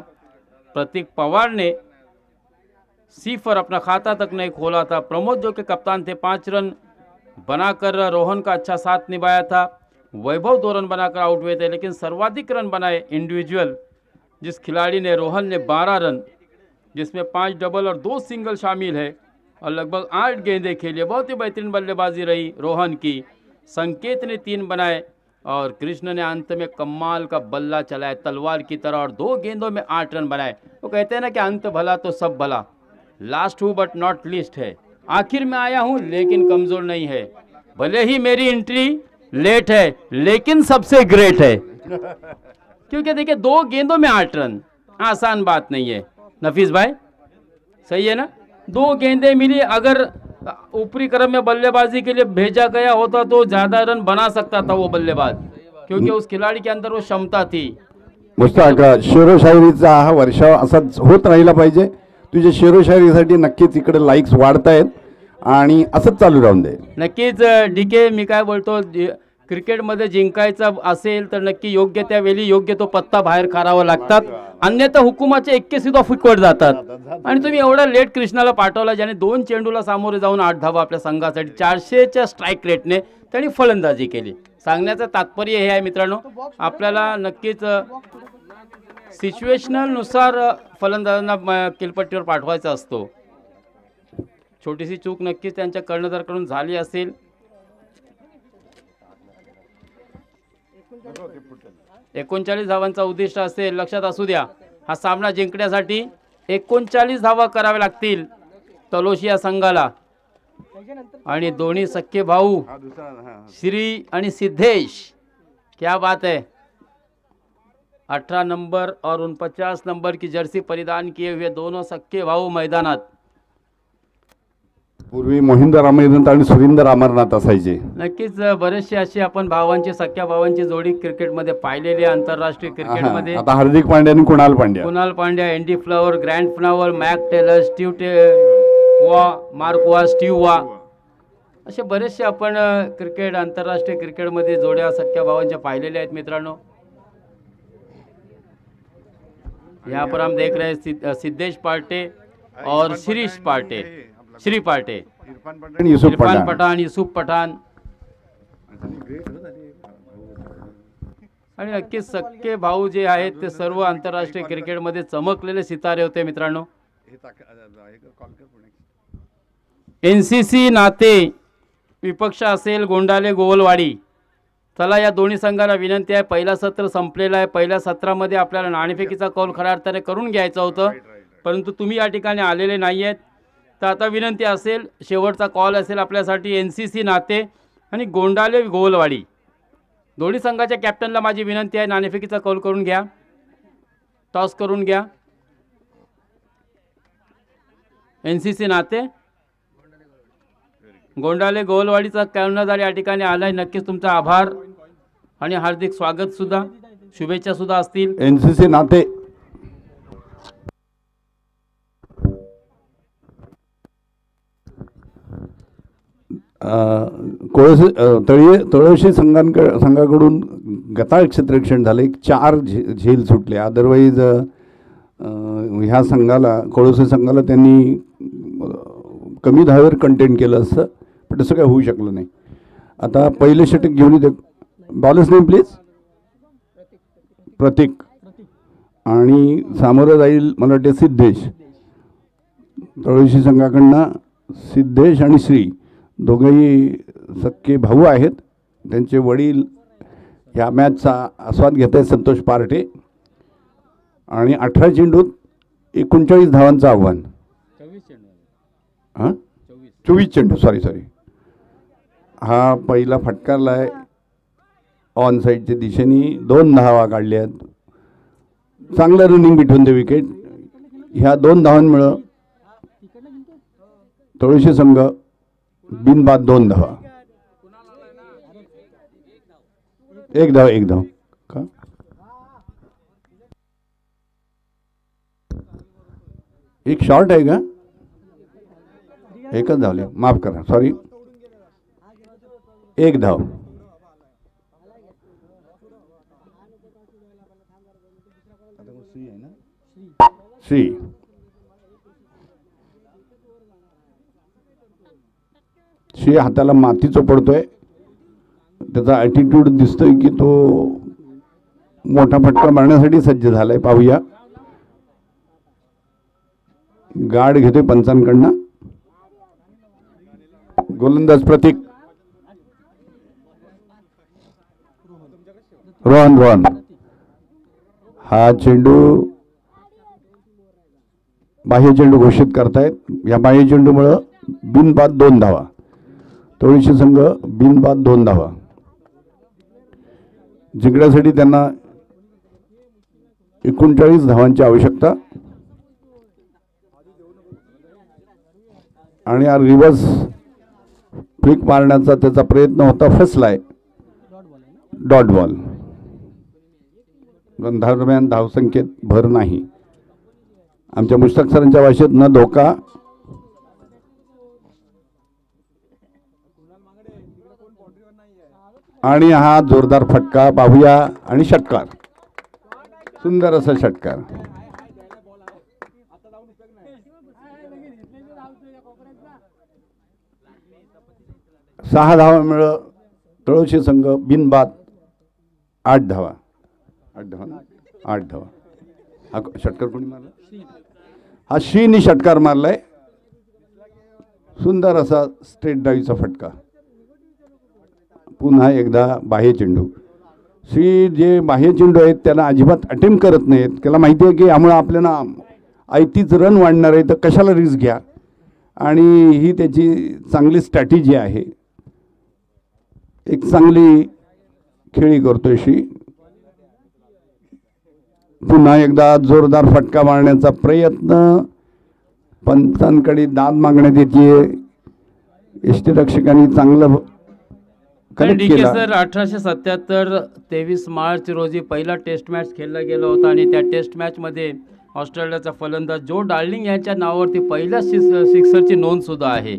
प्रतीक पवार ने सिफर अपना खाता तक नहीं खोला था। प्रमोद जो के कप्तान थे 5 रन बनाकर रोहन का अच्छा साथ निभाया था। वैभव 2 रन बनाकर आउट हुए थे, लेकिन सर्वाधिक रन बनाए इंडिविजुअल जिस खिलाड़ी ने, रोहन ने 12 रन, जिसमें 5 डबल और 2 सिंगल शामिल है और लगभग 8 गेंदें खेली। बहुत ही बेहतरीन बल्लेबाजी रही रोहन की। संकेत ने 3 बनाए और कृष्ण ने अंत में कमाल का बल्ला चलाया तलवार की तरह और 2 गेंदों में 8 रन बनाए। वो कहते हैं ना कि अंत भला तो सब भला, लास्ट हूँ बट नॉट लीस्ट है। आखिर में आया हूँ लेकिन कमज़ोर नहीं है, भले ही मेरी एंट्री लेट है लेकिन सबसे ग्रेट है। क्योंकि देखिए 2 गेंदों में 8 रन आसान बात नहीं है नफीस भाई, सही है ना। 2 गेंदें मिली, अगर ऊपरी क्रम में बल्लेबाजी के लिए भेजा गया होता तो ज़्यादा रन बना सकता था वो बल्लेबाज, क्योंकि उस खिलाड़ी के अंदर वो क्षमता थी। मुश्ताक, शेरोशायरीचा हा वर्षाव असाच होत राहिला पाहिजे. तुझ्या शेरोशायरीसाठी नक्कीच इकडे लाईक्स वाढतायत आणि असंच चालू राहून दे. नक्कीच डीके, मी काय बोलतो, क्रिकेटमध्ये जिंकायचं असेल तर नक्की योग्य त्या वेळी योग्य तो पत्ता बाहेर काढावा लागतात, अन्यथा हुकुमाचे 21 सुद्धा फुकट जातात. आणि तुम्ही एवढा लेट कृष्णाला पाठवला, ज्याने 2 चेंडूला सामोरे जाऊन 8 धावा आपल्या संघासाठी 400च्या स्ट्राईक रेटने त्यांनी फलंदाजी केली. सांगण्याचं तात्पर्य हे आहे मित्रांनो, आपल्याला नक्कीच सिच्युएशनल नुसार फलंदाजांना किलपट्टीवर पाठवायचा असतो. छोटीशी चूक नक्कीच त्यांच्या कर्णधाराकडून झाली असेल. 39 धावांचा उद्दिष्ट असेल, लक्षात असू द्या. हा सामना जिंकण्यासाठी 39 धावा कराव्या लागतील तलोशी या संघाला. आणि दोन्ही सख्खे भाऊ श्री आणि सिद्धेश, क्या बात है. 18 नंबर और 49 नंबर की जर्सी परिधान किए हुए दोनों सख्खे भाऊ मैदानात. पूर्वी मोहिंदर अमरनाथ आणि सुरिंदर अमरनाथ असायचे. नक्कीच बरेचसे असे आपण भावांची, सख्या भावांची जोडी क्रिकेटमध्ये पाहिलेली आहे. आंतरराष्ट्रीय क्रिकेटमध्ये आता हार्दिक पांड्या आणि Kunal Pandya, Andy Flower, Grant Flower, Mac Taylor, Mark Waugh, Steve Waugh, असे बरेचसे आपण क्रिकेट, आंतरराष्ट्रीय क्रिकेटमध्ये जोड्या सख्या भावांच्या पाहिलेल्या आहेत मित्रांनो. यहाँ पर हम देख रहे हैं सिद्धेश पार्टे और श्री पार्टे, इरफान पठान, युसुफ पठान. आणि नक्कीच सख्खे भाऊ जे आहेत ते सर्व आंतरराष्ट्रीय क्रिकेटमध्ये चमकलेले सितारे होते मित्रांनो. NCC नाते विपक्ष असेल गोंडाले गोवलवाडी. चला, या दोन्ही संघाला विनंती आहे, पहिला सत्र संपलेला आहे. पहिल्या सत्रामध्ये आपल्याला नाणेफेकीचा कौल खऱ्या अर्थाने करून घ्यायचा होतं, परंतु तुम्ही या ठिकाणी आलेले नाही आहेत. तर आता विनंती असेल, शेवटचा कॉल असेल आपल्यासाठी. NCC नाते आणि गोंडाले गोवलवाडी दोन्ही संघाच्या कॅप्टनला माझी विनंती आहे, नाणेफेकीचा कौल करून घ्या, टॉस करून घ्या. NCC नाते गोंडाले गोवलवाडीचा कर्णधार या ठिकाणी आलाय. नक्कीच तुमचा आभार आणि हार्दिक स्वागत सुद्धा, शुभेच्छा सुद्धा असतील. NCC नाते तळोशी संघाकडून गताळ क्षेत्ररक्षण झालं. 4 झेल सुटले. अदरवाईज ह्या संघाला, कोळसे संघाला त्यांनी कमी धावेवर कंटेन केलं असतं, पण तसं काय होऊ शकलं नाही. आता पहिले षटक घेऊन येते. Bowler's name please. प्रतीक. आणि सामोरं जाईल मला वाटते सिद्धेश. तळोशी संघाकडनं सिद्धेश आणि श्री दोघंही सख्खे भाऊ आहेत. त्यांचे वडील ह्या मॅचचा आस्वाद घेत आहेत, संतोष पार्टे. आणि 18 चेंडूत 39 धावांचं आव्हान. 24 चेंडू, सॉरी. हा पहिला फटकारला आहे ऑन साईडच्या दिशेने. 2 धावा काढल्या आहेत. चांगलं रनिंग बिटवीन द विकेट. ह्या 2 धावांमुळं तळोशी संघ बिनबाद 2 धावा. एक धाव का एक शॉर्ट आहे का? एकच धावले, माफ करा, सॉरी. 1 धाव. श्री हाताला माती चोपडतोय. त्याचा ॲटिट्यूड दिसतोय की तो मोठा फटका मारण्यासाठी सज्ज झालाय. पाहूया. गार्ड घेतोय पंचांकडनं. गोलंदाज प्रतीक. रोहन. हा चेंडू बाह्य चेंडू घोषित करतायत. या बाह्य चेंडूमुळं बिनबाद 2 धावा. तळोशी संघ बिनबाद 2 धावा. जिंकण्यासाठी त्यांना 39 धावांची आवश्यकता. आणि हा रिव्हर्स फ्लिक मारण्याचा त्याचा प्रयत्न होता, फसलाय. Dot ball. दरम्यान धावसंख्येत भर नाही. आमच्या मुश्ताक सरांच्या भाषेत न धोका. आणि हा जोरदार फटका पाहूया. आणि षटकार, सुंदर असा षटकार. 6 धावा मिळत तळोशी संघ बिनबाद 8 धावा. 8 धावा. हा षटकार कोणी मारला? हा श्रीनी षटकार मारलाय. सुंदर असा स्ट्रेट डावीचा फटका. पुन्हा एकदा बाह्य चेंडू. श्री जे बाह्य चेंडू आहेत त्याला अजिबात अटेम्प्ट करत नाहीत. त्याला माहिती आहे की यामुळे आपल्याला आयतीच रन वाढणार आहे, तर कशाला रिस्क घ्या. आणि ही त्याची चांगली स्ट्रॅटेजी आहे. एक चांगली खेळी करतोय श्री. पुन्हा एकदा जोरदार फटका मारण्याचा प्रयत्न. पंचांकडे दाद मागण्यात येते. यष्टीरक्षकांनी चांगलं कनेक्ट डी के केला. सर 1877 23 मार्च रोजी पहिला टेस्ट मॅच खेळला गेला होता आणि त्या टेस्ट मॅचमध्ये ऑस्ट्रेलियाचा फलंदाज जो डार्लिंग यांच्या नावावरती पहिल्या सिक्सरची नोंदसुद्धा आहे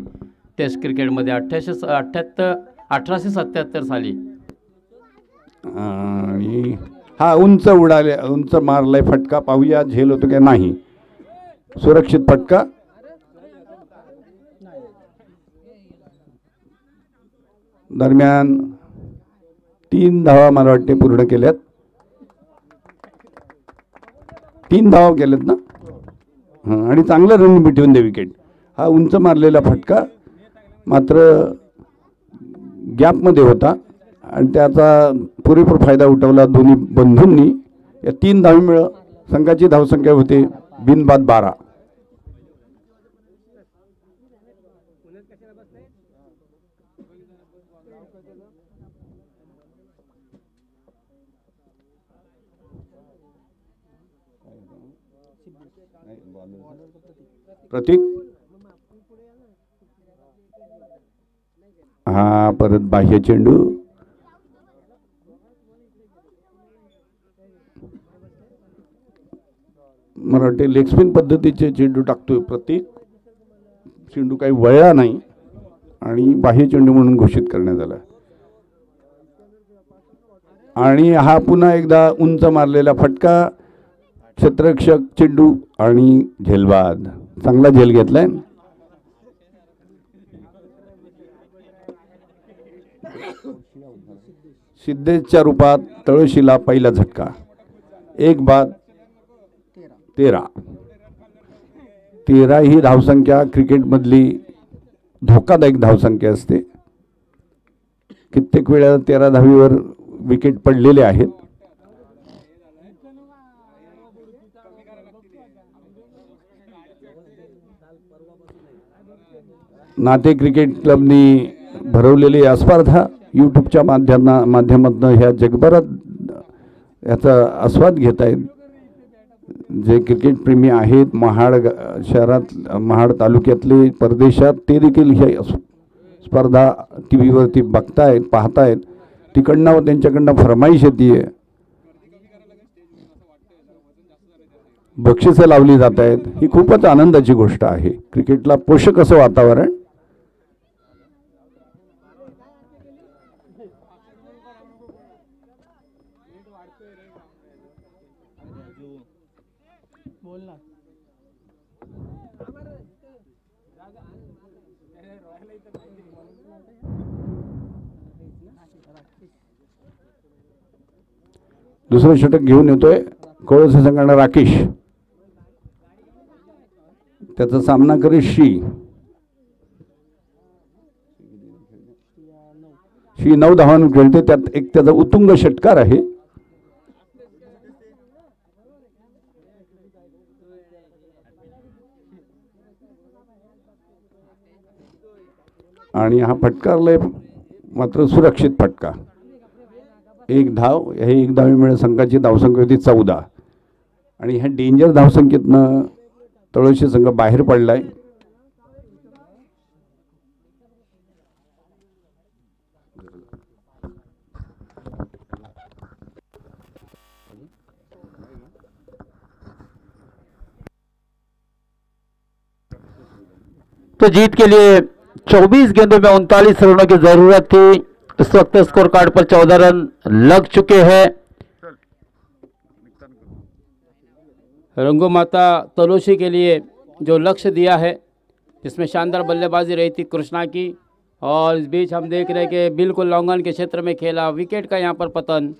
टेस्ट क्रिकेटमध्ये 1877 साली. आणि हा उंच मारलाय फटका. पाहूया झेल होतो की नाही. सुरक्षित फटका. दरम्यान 3 धावा मला वाटते पूर्ण केल्यात. 3 धावा केल्यात ना. हां, आणि चांगलं रन बिटवीन द विकेट. हा उंच मारलेला फटका मात्र गॅपमध्ये होता आणि त्याचा पुरेपूर फायदा उठवला दोन्ही बंधूंनी. या 3 धावीमुळं संघाची धावसंख्या होते बिनबाद 12. प्रतीक. हा परत बाह्य चेंडू. मला वाटते लेग स्पिन पद्धतीचे चेंडू टाकतोय प्रतीक. चेंडू काही वळला नाही आणि बाह्य चेंडू म्हणून घोषित करण्यात आला. आणि हा पुन्हा एकदा उंच मारलेला फटका. क्षेत्ररक्षक चेंडू आणि झेलबाद. चांगला झेल घेतलाय. सिद्धेशच्या रूपात तळशीला पहिला झटका. 1 बाद 13 ही धावसंख्या क्रिकेटमधली धोकादायक धावसंख्या असते. कित्येक वेळा 13 धावीवर विकेट पडलेले आहेत. नाते क्रिकेट क्लबनी भरवलेली या स्पर्धा यूट्यूबच्या माध्यमातून ह्या जगभरात याचा आस्वाद घेत आहेत. जे क्रिकेट प्रेमी आहेत महाड शहरात, महाड तालुक्यातले, परदेशात, ते देखील ही स्पर्धा टी व्हीवरती बघतायत, पाहतायत. तिकडनं त्यांच्याकडनं फरमाईश येते. बक्षिसं लावली जात आहेत. ही खूपच आनंदाची गोष्ट आहे. क्रिकेटला पोषक असं वातावरण. दुसरं षटक घेऊन येतोय कोळसे संघानं राकेश. त्याचा सामना करेल श्री 9 धावांवर खेळते. त्यात एक त्याचा उत्तुंग षटकार आहे. आणि हा फटकारलाय मात्र सुरक्षित फटका. 1 धाव. हे 1 धावीमुळे संघाची धावसंख्या होती 14. आणि ह्या डेंजर धावसंख्येतनं तळोशी संघ बाहेर पडलाय. तो जीत के लिए 24 गेंदों में 39 रनों की जरूरत थी. इस वक्त स्कोर कार्ड पर 14 रन लग चुके हैं. रंगोमाता तलोशी के लिए जो लक्ष्य दिया है, इसमें शानदार बल्लेबाजी रही थी कृष्णा की. और इस बीच हम देख रहे हैं कि बिल्कुल लॉन्गन के क्षेत्र में खेला. विकेट का यहाँ पर पतन.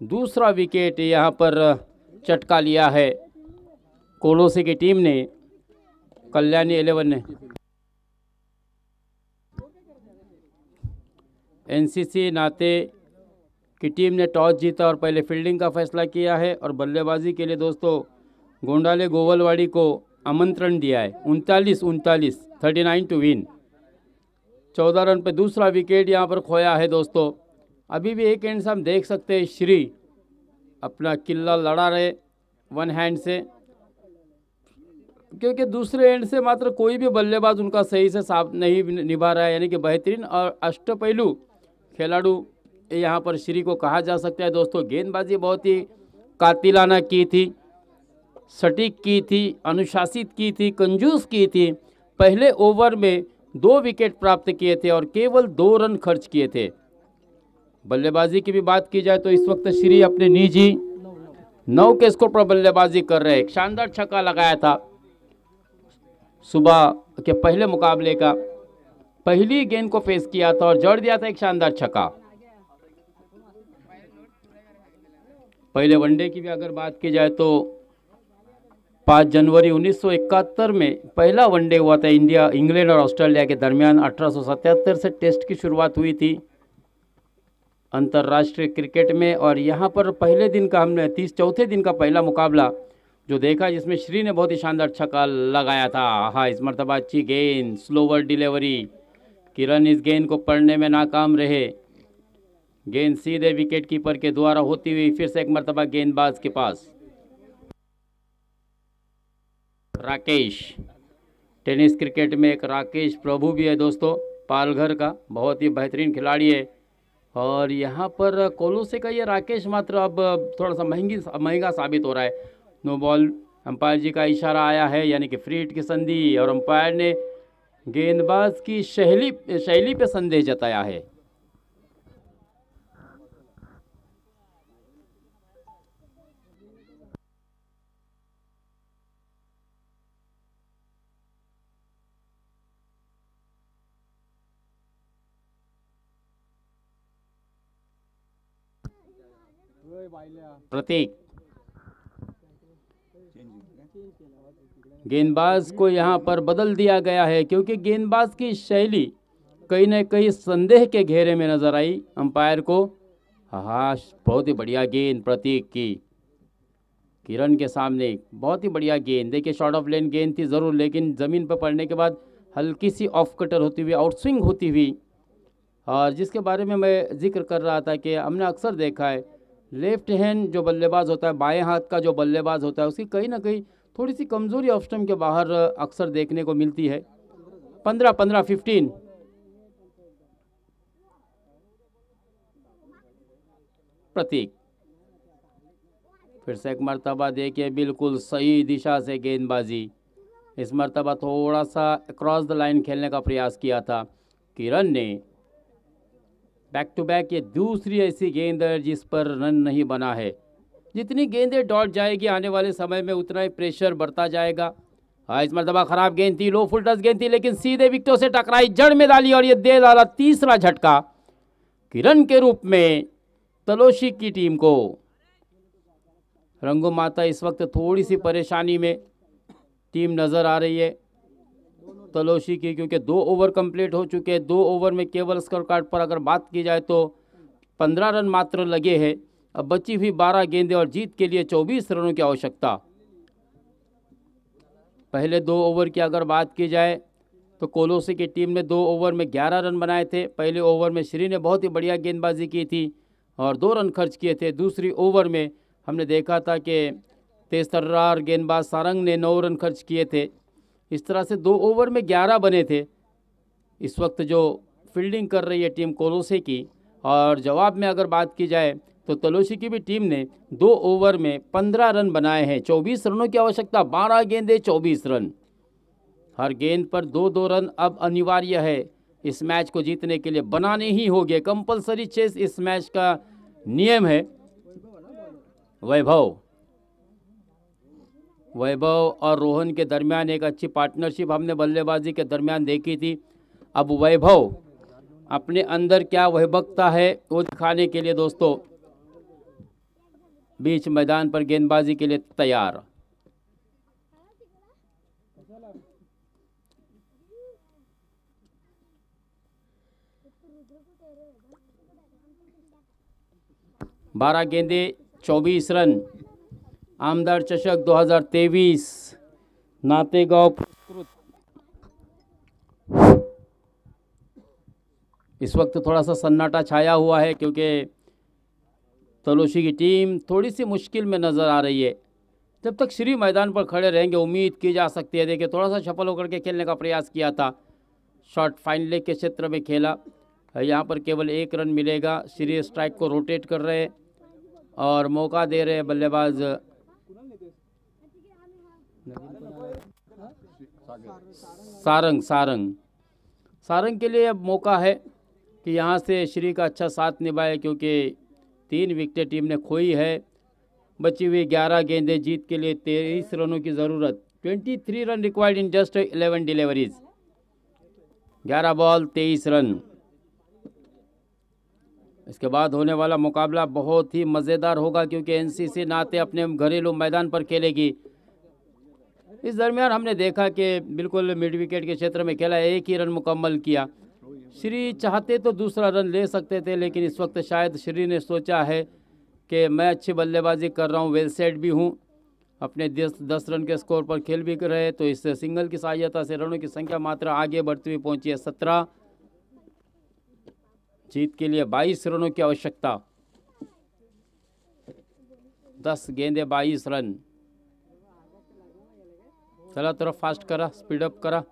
दूसरा विकेट यहाँ पर चटका लिया है कोलोसी की टीम ने, कल्याणी 11 ने. एनसीसी नाते की टीम ने टॉस जीता और पहले फील्डिंग का फैसला किया है और बल्लेबाजी के लिए दोस्तों गोंडाले गोवलवाड़ी को आमंत्रण दिया है। 39 39 टू विन। 14 रन पे दूसरा विकेट यहाँ पर खोया है दोस्तों। अभी भी एक एंड से हम देख सकते हैं श्री अपना किल्ला लड़ा रहे वन हैंड से, क्योंकि दूसरे एंड से मात्र कोई भी बल्लेबाज उनका सही से साफ नहीं निभा रहा है, यानी कि बेहतरीन और अष्टपैलू खिलाड़ू यहाँ पर श्री को कहा जा सकता है दोस्तों। गेंदबाजी बहुत ही कातिलाना की थी, सटीक की थी, अनुशासित की थी, कंजूस की थी। पहले ओवर में 2 विकेट प्राप्त किए थे और केवल 2 रन खर्च किए थे। बल्लेबाजी की भी बात की जाए तो इस वक्त श्री अपने निजी 9 के स्कोर पर बल्लेबाजी कर रहे हैं। एक शानदार छक्का लगाया था सुबह के पहले मुकाबले का, पहली गेंद को फेस किया था और जड़ दिया था एक शानदार छक्का। पहले वनडे की भी अगर बात की जाए तो 5 जनवरी 1971 में पहला वनडे हुआ था इंडिया इंग्लैंड और ऑस्ट्रेलिया के दरमियान। 1877 से टेस्ट की शुरुआत हुई थी अंतर्राष्ट्रीय क्रिकेट में, और यहाँ पर पहले दिन का हमने चौथे दिन का पहला मुकाबला जो देखा जिसमें श्री ने बहुत ही शानदार छक्का लगाया था। हाँ, इस मरतबा अच्छी गेंद, स्लोवर डिलीवरी। किरण इस गेंद को पढ़ने में नाकाम रहे। गेंद सीधे विकेट कीपर के द्वारा होती हुई फिर से एक मरतबा गेंदबाज के पास। राकेश, टेनिस क्रिकेट में एक राकेश प्रभु भी है दोस्तों, पालघर का, बहुत ही बेहतरीन खिलाड़ी है। और यहाँ पर कोलोसे का ये राकेश मात्र अब थोड़ा सा महंगा साबित हो रहा है। नो बॉल, अंपायर जी का इशारा आया है, यानी कि फ्री हिट की संधि, और अंपायर ने गेंदबाज की शैली पे संदेह जताया है। प्रतीक, गेंदबाज को यहाँ पर बदल दिया गया है क्योंकि गेंदबाज की शैली कहीं न कहीं संदेह के घेरे में नजर आई अंपायर को। हाँ, बहुत ही बढ़िया गेंद प्रतीक की, किरण के सामने बहुत ही बढ़िया गेंद। देखिए शॉर्ट ऑफ लेन गेंद थी ज़रूर, लेकिन ज़मीन पर पड़ने के बाद हल्की सी ऑफ कटर होती हुई, आउट स्विंग होती हुई, और जिसके बारे में मैं जिक्र कर रहा था कि हमने अक्सर देखा है लेफ्ट हैंड जो बल्लेबाज होता है, बाएं हाथ का जो बल्लेबाज होता है, उसकी कहीं ना कहीं थोड़ी सी कमज़ोरी ऑफ स्टंप के बाहर अक्सर देखने को मिलती है। 15 प्रतीक फिर से एक मरतबा देखिए बिल्कुल सही दिशा से गेंदबाजी। इस मरतबा थोड़ा सा क्रॉस द लाइन खेलने का प्रयास किया था किरण ने। बैक टू बैक ये दूसरी ऐसी गेंद है जिस पर रन नहीं बना है। जितनी गेंदें डॉट जाएगी आने वाले समय में उतना ही प्रेशर बढ़ता जाएगा। हाँ, इस मरतबा खराब गेंद थी, लो फुल टच गेंद थी, लेकिन सीधे विकेटों से टकराई, जड़ में डाली और ये दे डाला तीसरा झटका किरण के रूप में तलोशी की टीम को। रंगो माता इस वक्त थोड़ी सी परेशानी में टीम नज़र आ रही है तलोशी की, क्योंकि 2 ओवर कंप्लीट हो चुके हैं। 2 ओवर में केवल स्कोर कार्ड पर अगर बात की जाए तो 15 रन मात्र लगे हैं। अब बची हुई 12 गेंदें और जीत के लिए 24 रनों की आवश्यकता। पहले 2 ओवर की अगर बात की जाए तो कोलोसी की टीम ने 2 ओवर में 11 रन बनाए थे। पहले ओवर में श्री ने बहुत ही बढ़िया गेंदबाजी की थी और 2 रन खर्च किए थे। दूसरी ओवर में हमने देखा था कि तेज तर्रार गेंदबाज सारंग ने 9 रन खर्च किए थे। इस तरह से 2 ओवर में 11 बने थे। इस वक्त जो फील्डिंग कर रही है टीम कोलोसे की, और जवाब में अगर बात की जाए तो तलोशी की भी टीम ने 2 ओवर में 15 रन बनाए हैं। 24 रनों की आवश्यकता, 12 गेंदें 24 रन। हर गेंद पर 2-2 रन अब अनिवार्य है इस मैच को जीतने के लिए, बनाने ही होंगे। कंपलसरी चेस इस मैच का नियम है। वैभव और रोहन के दरमियान एक अच्छी पार्टनरशिप हमने बल्लेबाजी के दरमियान देखी थी। अब वैभव अपने अंदर क्या वैभवता है वो दिखाने के लिए दोस्तों बीच मैदान पर गेंदबाजी के लिए तैयार। 12 गेंदे 24 रन। आमदार चषक 2023 नातेगांव पुरस्कृत। इस वक्त थोड़ा सा सन्नाटा छाया हुआ है क्योंकि तलोशी की टीम थोड़ी सी मुश्किल में नज़र आ रही है। जब तक श्री मैदान पर खड़े रहेंगे उम्मीद की जा सकती है। देखिए थोड़ा सा सफल होकर के खेलने का प्रयास किया था, शॉट फाइन लेग के क्षेत्र में खेला। यहाँ पर केवल 1 रन मिलेगा। श्री स्ट्राइक को रोटेट कर रहे और मौका दे रहे बल्लेबाज सारंग के लिए अब मौका है कि यहाँ से श्री का अच्छा साथ निभाए क्योंकि 3 विकेटें टीम ने खोई है। बची हुई 11 गेंदें, जीत के लिए 23 रनों की ज़रूरत। 23 run required in just 11 deliveries. 11 ball 23 run. इसके बाद होने वाला मुकाबला बहुत ही मज़ेदार होगा क्योंकि एनसीसी नाते अपने घरेलू मैदान पर खेलेगी। इस दरमियान हमने देखा कि बिल्कुल मिड विकेट के क्षेत्र में खेला, 1 ही रन मुकम्मल किया। श्री चाहते तो दूसरा रन ले सकते थे, लेकिन इस वक्त शायद श्री ने सोचा है कि मैं अच्छी बल्लेबाजी कर रहा हूँ, वेल सेट भी हूँ, अपने 10 रन के स्कोर पर खेल भी कर रहे। तो इस सिंगल की सहायता से रनों की संख्या मात्रा आगे बढ़ती हुई पहुँची है 17। जीत के लिए 22 रनों की आवश्यकता। 10 गेंदे 22 रन। चला थोड़ा फास्ट करा, स्पीड अप करा।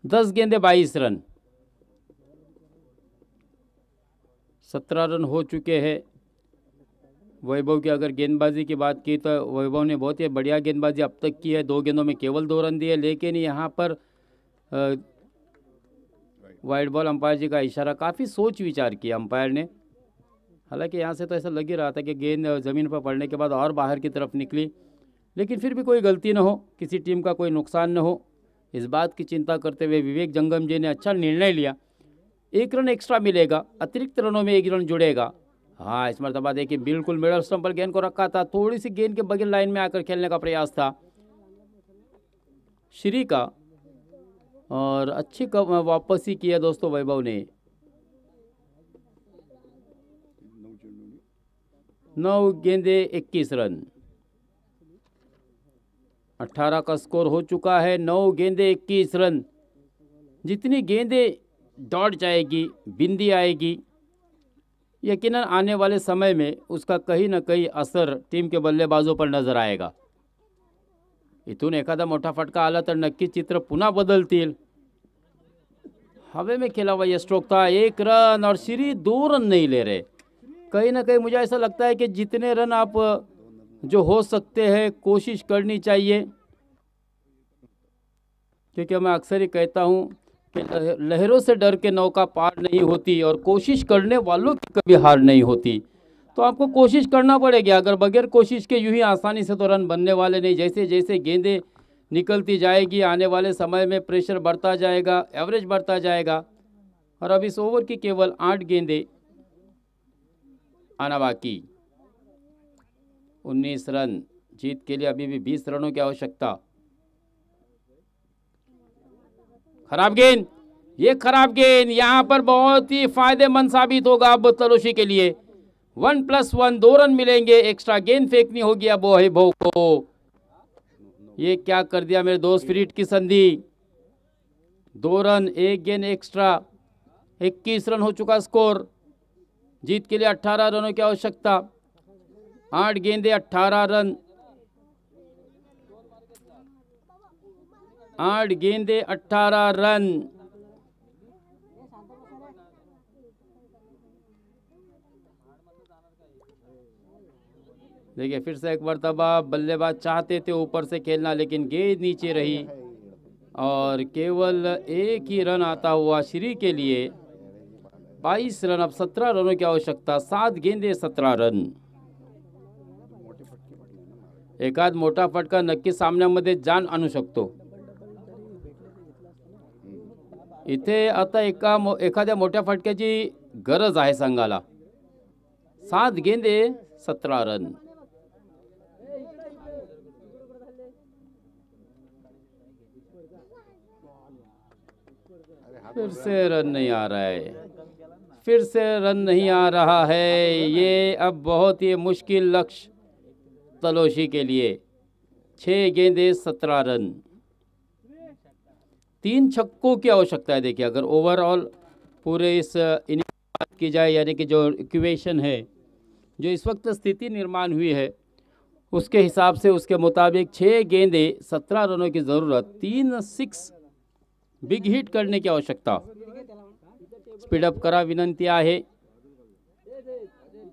दस गेंदे 22 रन। 17 रन हो चुके हैं। वैभव की अगर गेंदबाजी की बात की तो वैभव ने बहुत ही बढ़िया गेंदबाजी अब तक की है। 2 गेंदों में केवल 2 रन दिए, लेकिन यहाँ पर वाइड बॉल अंपायर जी का इशारा, काफ़ी सोच विचार किया अंपायर ने। हालांकि यहाँ से तो ऐसा लग ही रहा था कि गेंद ज़मीन पर पड़ने के बाद और बाहर की तरफ निकली, लेकिन फिर भी कोई गलती न हो, किसी टीम का कोई नुकसान न हो, इस बात की चिंता करते हुए विवेक जंगम जी ने अच्छा निर्णय लिया। 1 रन एक्स्ट्रा मिलेगा, अतिरिक्त रनों में 1 रन जुड़ेगा। हाँ, इस मरतबा देखिए बिल्कुल मिडल स्टंप पर गेंद को रखा था, थोड़ी सी गेंद के बगल लाइन में आकर खेलने का प्रयास था श्री का, और अच्छी वापसी की है दोस्तों वैभव ने। 9 गेंदे 21 रन। 18 का स्कोर हो चुका है। 9 गेंदे 21 रन। जितनी गेंदें दौड़ जाएगी, बिंदी आएगी, यकीनन आने वाले समय में उसका कहीं ना कहीं असर टीम के बल्लेबाजों पर नजर आएगा। इथून एखादा मोठा फटका आला तर नक्की चित्र पुन्हा बदलतील। हवे में खेला हुआ यह स्ट्रोक था, 1 रन, और श्री 2 रन नहीं ले रहे। कहीं ना कहीं मुझे ऐसा लगता है कि जितने रन आप जो हो सकते हैं कोशिश करनी चाहिए, क्योंकि मैं अक्सर ही कहता हूँ कि लहरों से डर के नौका पार नहीं होती और कोशिश करने वालों की कभी हार नहीं होती। तो आपको कोशिश करना पड़ेगी। अगर बगैर कोशिश के यूं ही आसानी से तो रन बनने वाले नहीं। जैसे जैसे गेंदें निकलती जाएगी, आने वाले समय में प्रेशर बढ़ता जाएगा, एवरेज बढ़ता जाएगा। और अब इस ओवर की केवल 8 गेंदें आना बाकी। 19 रन। जीत के लिए अभी भी 20 रनों की आवश्यकता। खराब गेंद, ये खराब गेंद यहाँ पर बहुत ही फायदेमंद साबित होगा अब तलोशी के लिए। 1+1, 2 रन मिलेंगे। एक्स्ट्रा गेंद फेंकनी होगी अब वैभव को। ये क्या कर दिया मेरे दोस्त, फ्रीट की संधि। 2 रन, 1 गेंद एक्स्ट्रा, 21 रन हो चुका स्कोर। जीत के लिए 18 रनों की आवश्यकता। 8 गेंदे 18 रन। 8 गेंदे 18 रन। देखिए फिर से एक मरतबा बल्लेबाज चाहते थे ऊपर से खेलना, लेकिन गेंद नीचे रही और केवल 1 ही रन आता हुआ श्री के लिए। 22 रन। अब 17 रनों की आवश्यकता। 7 गेंदे 17 रन। एखाद मोठा फटका नक्की सामन्यामध्ये जान आणू शकतो। इथे आता एखाद्या मोठ्या फटक्याची गरज आहे संघाला. 7 गेंदे 17 रन. फिर से रन नहीं आ रहा है, फिर से रन नहीं आ रहा है. ये अब बहुत ही मुश्किल लक्ष्य तलोशी के लिए. 6 गेंदे 17 रन. 3 छक्कों की आवश्यकता है. देखिए अगर ओवरऑल पूरे इस इनिंग बात की जाए, यानी कि जो इक्वेशन है, जो इस वक्त स्थिति निर्माण हुई है, उसके हिसाब से उसके मुताबिक 6 गेंदे 17 रनों की ज़रूरत. 3 6 बिग हिट करने की आवश्यकता. स्पीडअप करा विनंती आहे.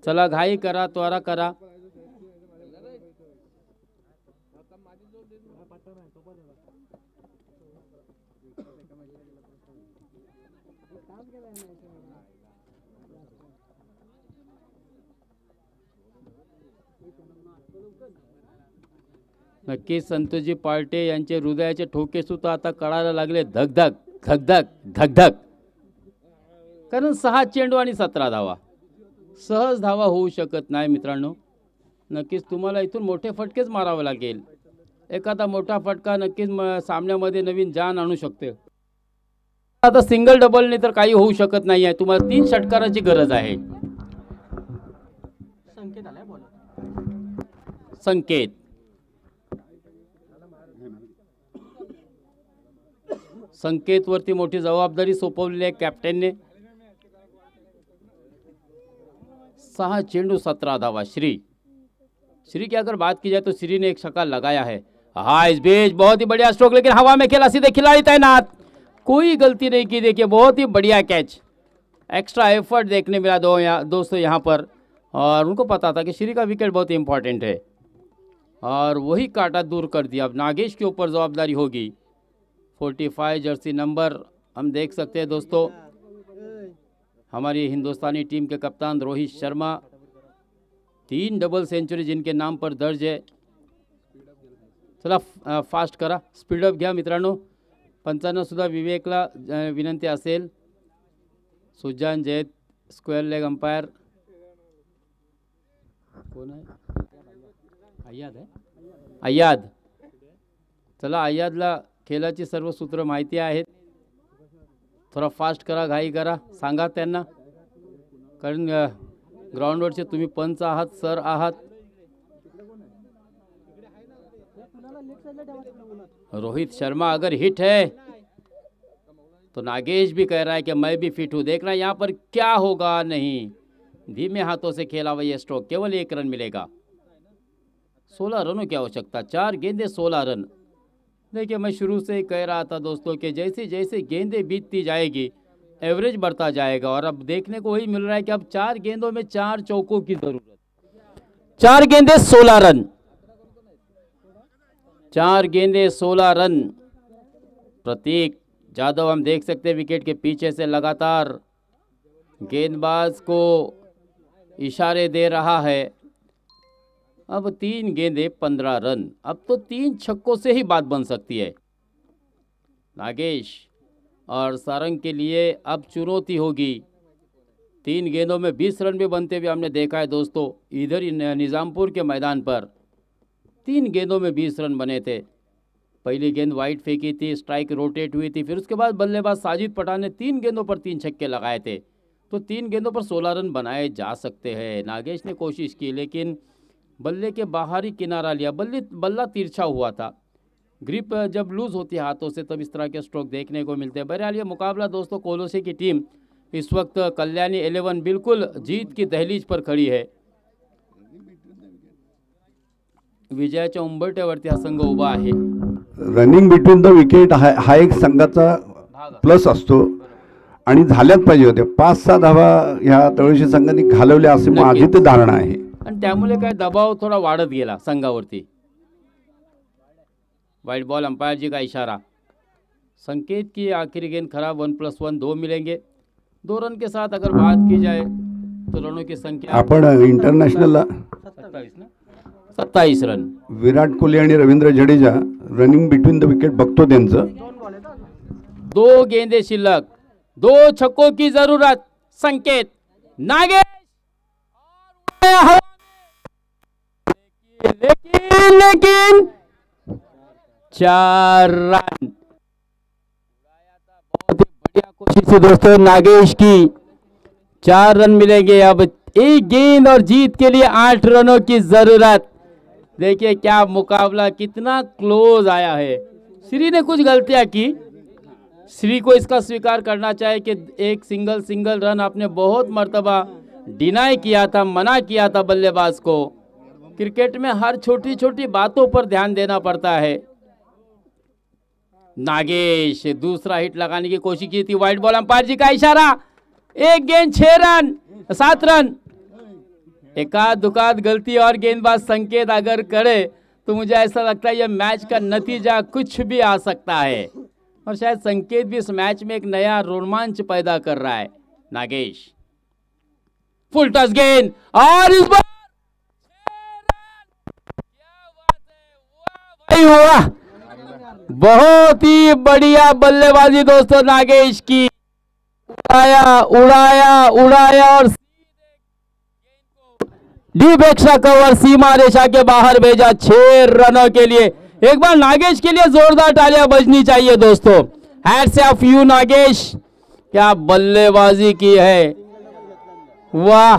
चला घाई करा, त्वरा करा. नक्कीच संतोषजी पार्टे यांचे हृदयाचे ठोके सुद्धा आता कळायला लागले. धगधग धगधग धगधग. कारण 6 चेंडू आणि 17 धावा. सहज धावा होऊ शकत नाही मित्रांनो. नक्कीच तुम्हाला इथून मोठे फटकेच मारावे लागेल. एखादा मोठा फटका नक्कीच सामन्यामध्ये नवीन जान आणू शकते. आता सिंगल डबलने तर काही होऊ शकत नाही आहे. तुम्हाला 3 षटकाराची गरज आहे. संकेत संकेतवरती मोठी जबाबदारी सोपवलेली आहे कॅप्टनने. 6 चेंडू 17 धावा. श्री की अगर बात की जाए तो श्री ने एक छक्का लगाया है. हाँ, इस बीच बहुत ही बढ़िया स्ट्रोक, लेकिन हवा में खेला, सीधे खिलाड़ी तैनात. कोई गलती नहीं की. देखिए बहुत ही बढ़िया कैच. एक्स्ट्रा एफर्ट देखने मिला दोस्तों यहाँ पर, और उनको पता था कि श्री का विकेट बहुत इंपॉर्टेंट है, और वही काटा दूर कर दिया. अब नागेश के ऊपर जवाबदारी होगी. 45 जर्सी नंबर हम देख सकते हैं दोस्तों. हमारी हिंदुस्तानी टीम के कप्तान रोहित शर्मा. 3 डबल सेंचुरी जिनके नाम पर दर्ज है. चला फास्ट करा, स्पीडअप घ्या मित्रांनो. पंचांना सुद्धा विवेकला विनंती असेल. सुजान जैत स्क्वेअर लेग अंपायर. कोण आहे? अय्याद आहे. अय्याद. चला अय्यादला खेळाची सर्व सूत्र माहिती आहेत. थोडा फास्ट करा, घाई करा, सांगा त्यांना, कारण ग्राउंडवरचे तुम्ही पंच आहात, सर आहात. रोहित शर्मा अगर हिट है तो नागेश भी कह रहा है कि मैं भी फिट हूँ. देखना यहाँ पर क्या होगा. नहीं, धीमे हाथों से खेला हुआ ये स्ट्रोक, केवल 1 रन मिलेगा. 16 रनों की आवश्यकता. 4 गेंदे 16 रन. देखिए मैं शुरू से ही कह रहा था दोस्तों कि जैसे जैसे गेंदें बीतती जाएगी एवरेज बढ़ता जाएगा, और अब देखने को वही मिल रहा है कि अब 4 गेंदों में 4 चौकों की जरूरत. 4 गेंदे 16 रन. 4 गेंदे 16 रन. प्रतीक जादव हम देख सकते हैं विकेट के पीछे से लगातार गेंदबाज को इशारे दे रहा है. अब 3 गेंदे 15 रन. अब तो 3 छक्कों से ही बात बन सकती है. नागेश और सारंग के लिए अब चुनौती होगी. 3 गेंदों में 20 रन भी बनते हुए हमने देखा है दोस्तों. इधर ही निज़ामपुर के मैदान पर 3 गेंदों में 20 रन बने थे. पहली गेंद वाइड फेंकी थी, स्ट्राइक रोटेट हुई थी, फिर उसके बाद बल्लेबाज साजिद पठान ने 3 गेंदों पर 3 छक्के लगाए थे. तो 3 गेंदों पर 16 रन बनाए जा सकते हैं. नागेश ने कोशिश की, लेकिन बल्ले के बाहरी किनारा लिया. बल्ला तिरछा हुआ था. ग्रिप जब लूज होती है हाथों से तब इस तरह के स्ट्रोक देखने को मिलते हैं. बहरहाल ये मुकाबला दोस्तों, कोलोसे की टीम इस वक्त कल्याणी 11 बिल्कुल जीत की दहलीज पर खड़ी है. विजयाच्या उंबरठ्यावरती हा संघ उभा आहे. रनिंग बिटवीन द विकेट हा एक संघाचा प्लस असतो, आणि झाल्याच पाहिजे होते. 5-6 धावा ह्या तळोशी संघाने घालवल्या असे माझी तर धारणा आहे, आणि त्यामुळे काय दबाव थोडा वाढत गेला संघावरती. वाइड बॉल, अंपायर जी का इशारा. संकेत की आखिरी गेंद खराब. 1+1 2 मिलेंगे. 2 रन के साथ अगर बात की जाए तो रनों की संख्या आपण इंटरनॅशनलला 27 रन. विराट कोहली आणि Ravindra Jadeja running between the wicket बघतो त्यांचं. 2 गेंदे शिल्लक, 2 छक्कों की जरूरत। संकेत नागेश लेकिन 4 रन। बहुत ही बढ़िया कोशिश है दोस्तों नागेश की, 4 रन मिलेंगे। अब 1 गेंद और जीत के लिए 8 रनों की जरूरत। देखिए क्या मुकाबला कितना क्लोज आया है। श्री ने कुछ गलतियां की, श्री को इसका स्वीकार करना चाहिए कि एक सिंगल रन आपने बहुत मर्तबा डिनाई किया था, मना किया था बल्लेबाज को। क्रिकेट में हर छोटी छोटी बातों पर ध्यान देना पड़ता है। नागेश दूसरा हिट लगाने की कोशिश की थी, वाइड बॉल, अंपायर जी का इशारा। 1 गेंद 6 रन 7 रन। एकाध दुकाद गलती और गेंदबाज संकेत अगर करे तो मुझे ऐसा लगता है यह मैच का नतीजा कुछ भी आ सकता है, और शायद संकेत भी इस मैच में एक नया रोमांच पैदा कर रहा है। नागेश फुल टच गेंद और इस बार 6 रन। वाह, बहुत ही बढ़िया बल्लेबाजी दोस्तों नागेश की। उड़ाया और डीप एक्स्ट्रा कवर सीमा रेखा के बाहर भेजा 6 रनों के लिए। एक बार नागेश के लिए जोरदार तालियां बजनी चाहिए दोस्तों। हैट्स ऑफ यू नागेश, क्या बल्लेबाजी की है, वाह।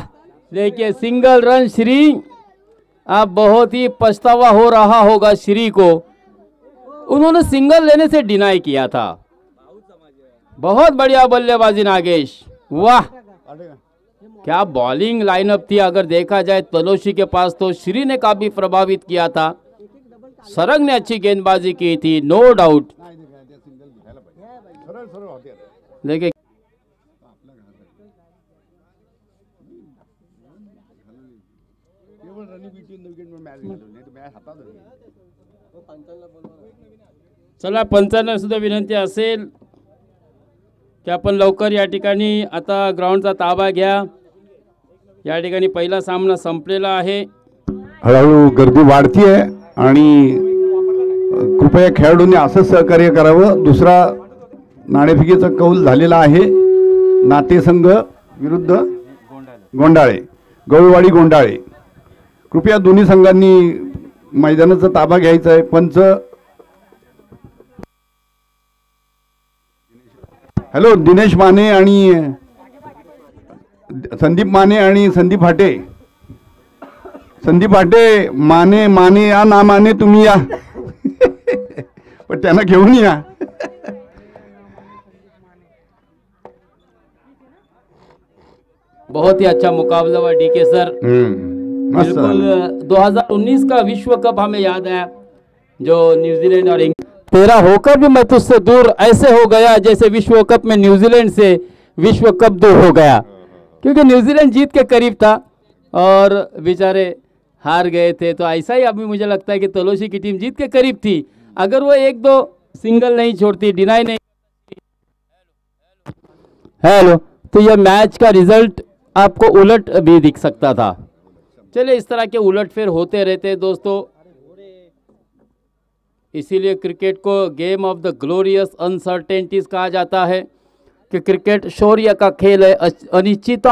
देखिए सिंगल रन श्री, अब बहुत ही पछतावा हो रहा होगा श्री को, उन्होंने सिंगल लेने से डिनाई किया था। बहुत बढ़िया बल्लेबाजी नागेश, वाह क्या बॉलिंग लाइनअप थी। अगर देखा जाए तलोशी के पास तो श्री ने काफी प्रभावित किया था, सरंग ने अच्छी गेंदबाजी की थी, नो डाउट। देखिए चला पंचांना सुद्धा विनंती असेल की आपण लवकर या ठिकाणी आता ग्राउंडचा ताबा घ्या। या ठिकाणी पहिला सामना संपलेला आहे। हळूहळू गर्दी वाढती आहे आणि कृपया खेळाडूंनी असं सहकार्य करावं। दुसरा नाणेफेकीचा कौल झालेला आहे, नातेसंघ विरुद्ध गोंडाळे, गवळवाडी गोंडाळे। कृपया दोन्ही संघांनी मैदानाचा ताबा घ्यायचा आहे। पंच हॅलो, दिनेश माने आणि संदीप माने आणि संदीप हाटे, संदीप हाटे माने या ना माने तुम्ही या पण त्यांना घेऊन या। बहुत ही अच्छा मुकाबला हुआ डीके सर। बिल्कुल 2019 का विश्व कप हमें याद है, जो न्यूजीलैंड और तेरा होकर भी मैं तुझसे दूर ऐसे हो गया जैसे विश्व कप में न्यूजीलैंड से विश्व कप दूर हो गया, क्योंकि न्यूजीलैंड जीत के करीब था और बेचारे हार गए थे। तो ऐसा ही अभी मुझे लगता है कि तलोशी की टीम जीत के करीब थी, अगर वो 1-2 सिंगल नहीं छोड़ती, डिनाई नहीं, हेलो, तो यह मैच का रिजल्ट आपको उलट भी दिख सकता था। चलिए इस तरह के उलटफेर होते रहते हैं दोस्तों, इसीलिए क्रिकेट को game of the glorious uncertainties कहा जाता है कि क्रिकेट शौर्य का खेल है, अनिश्चितता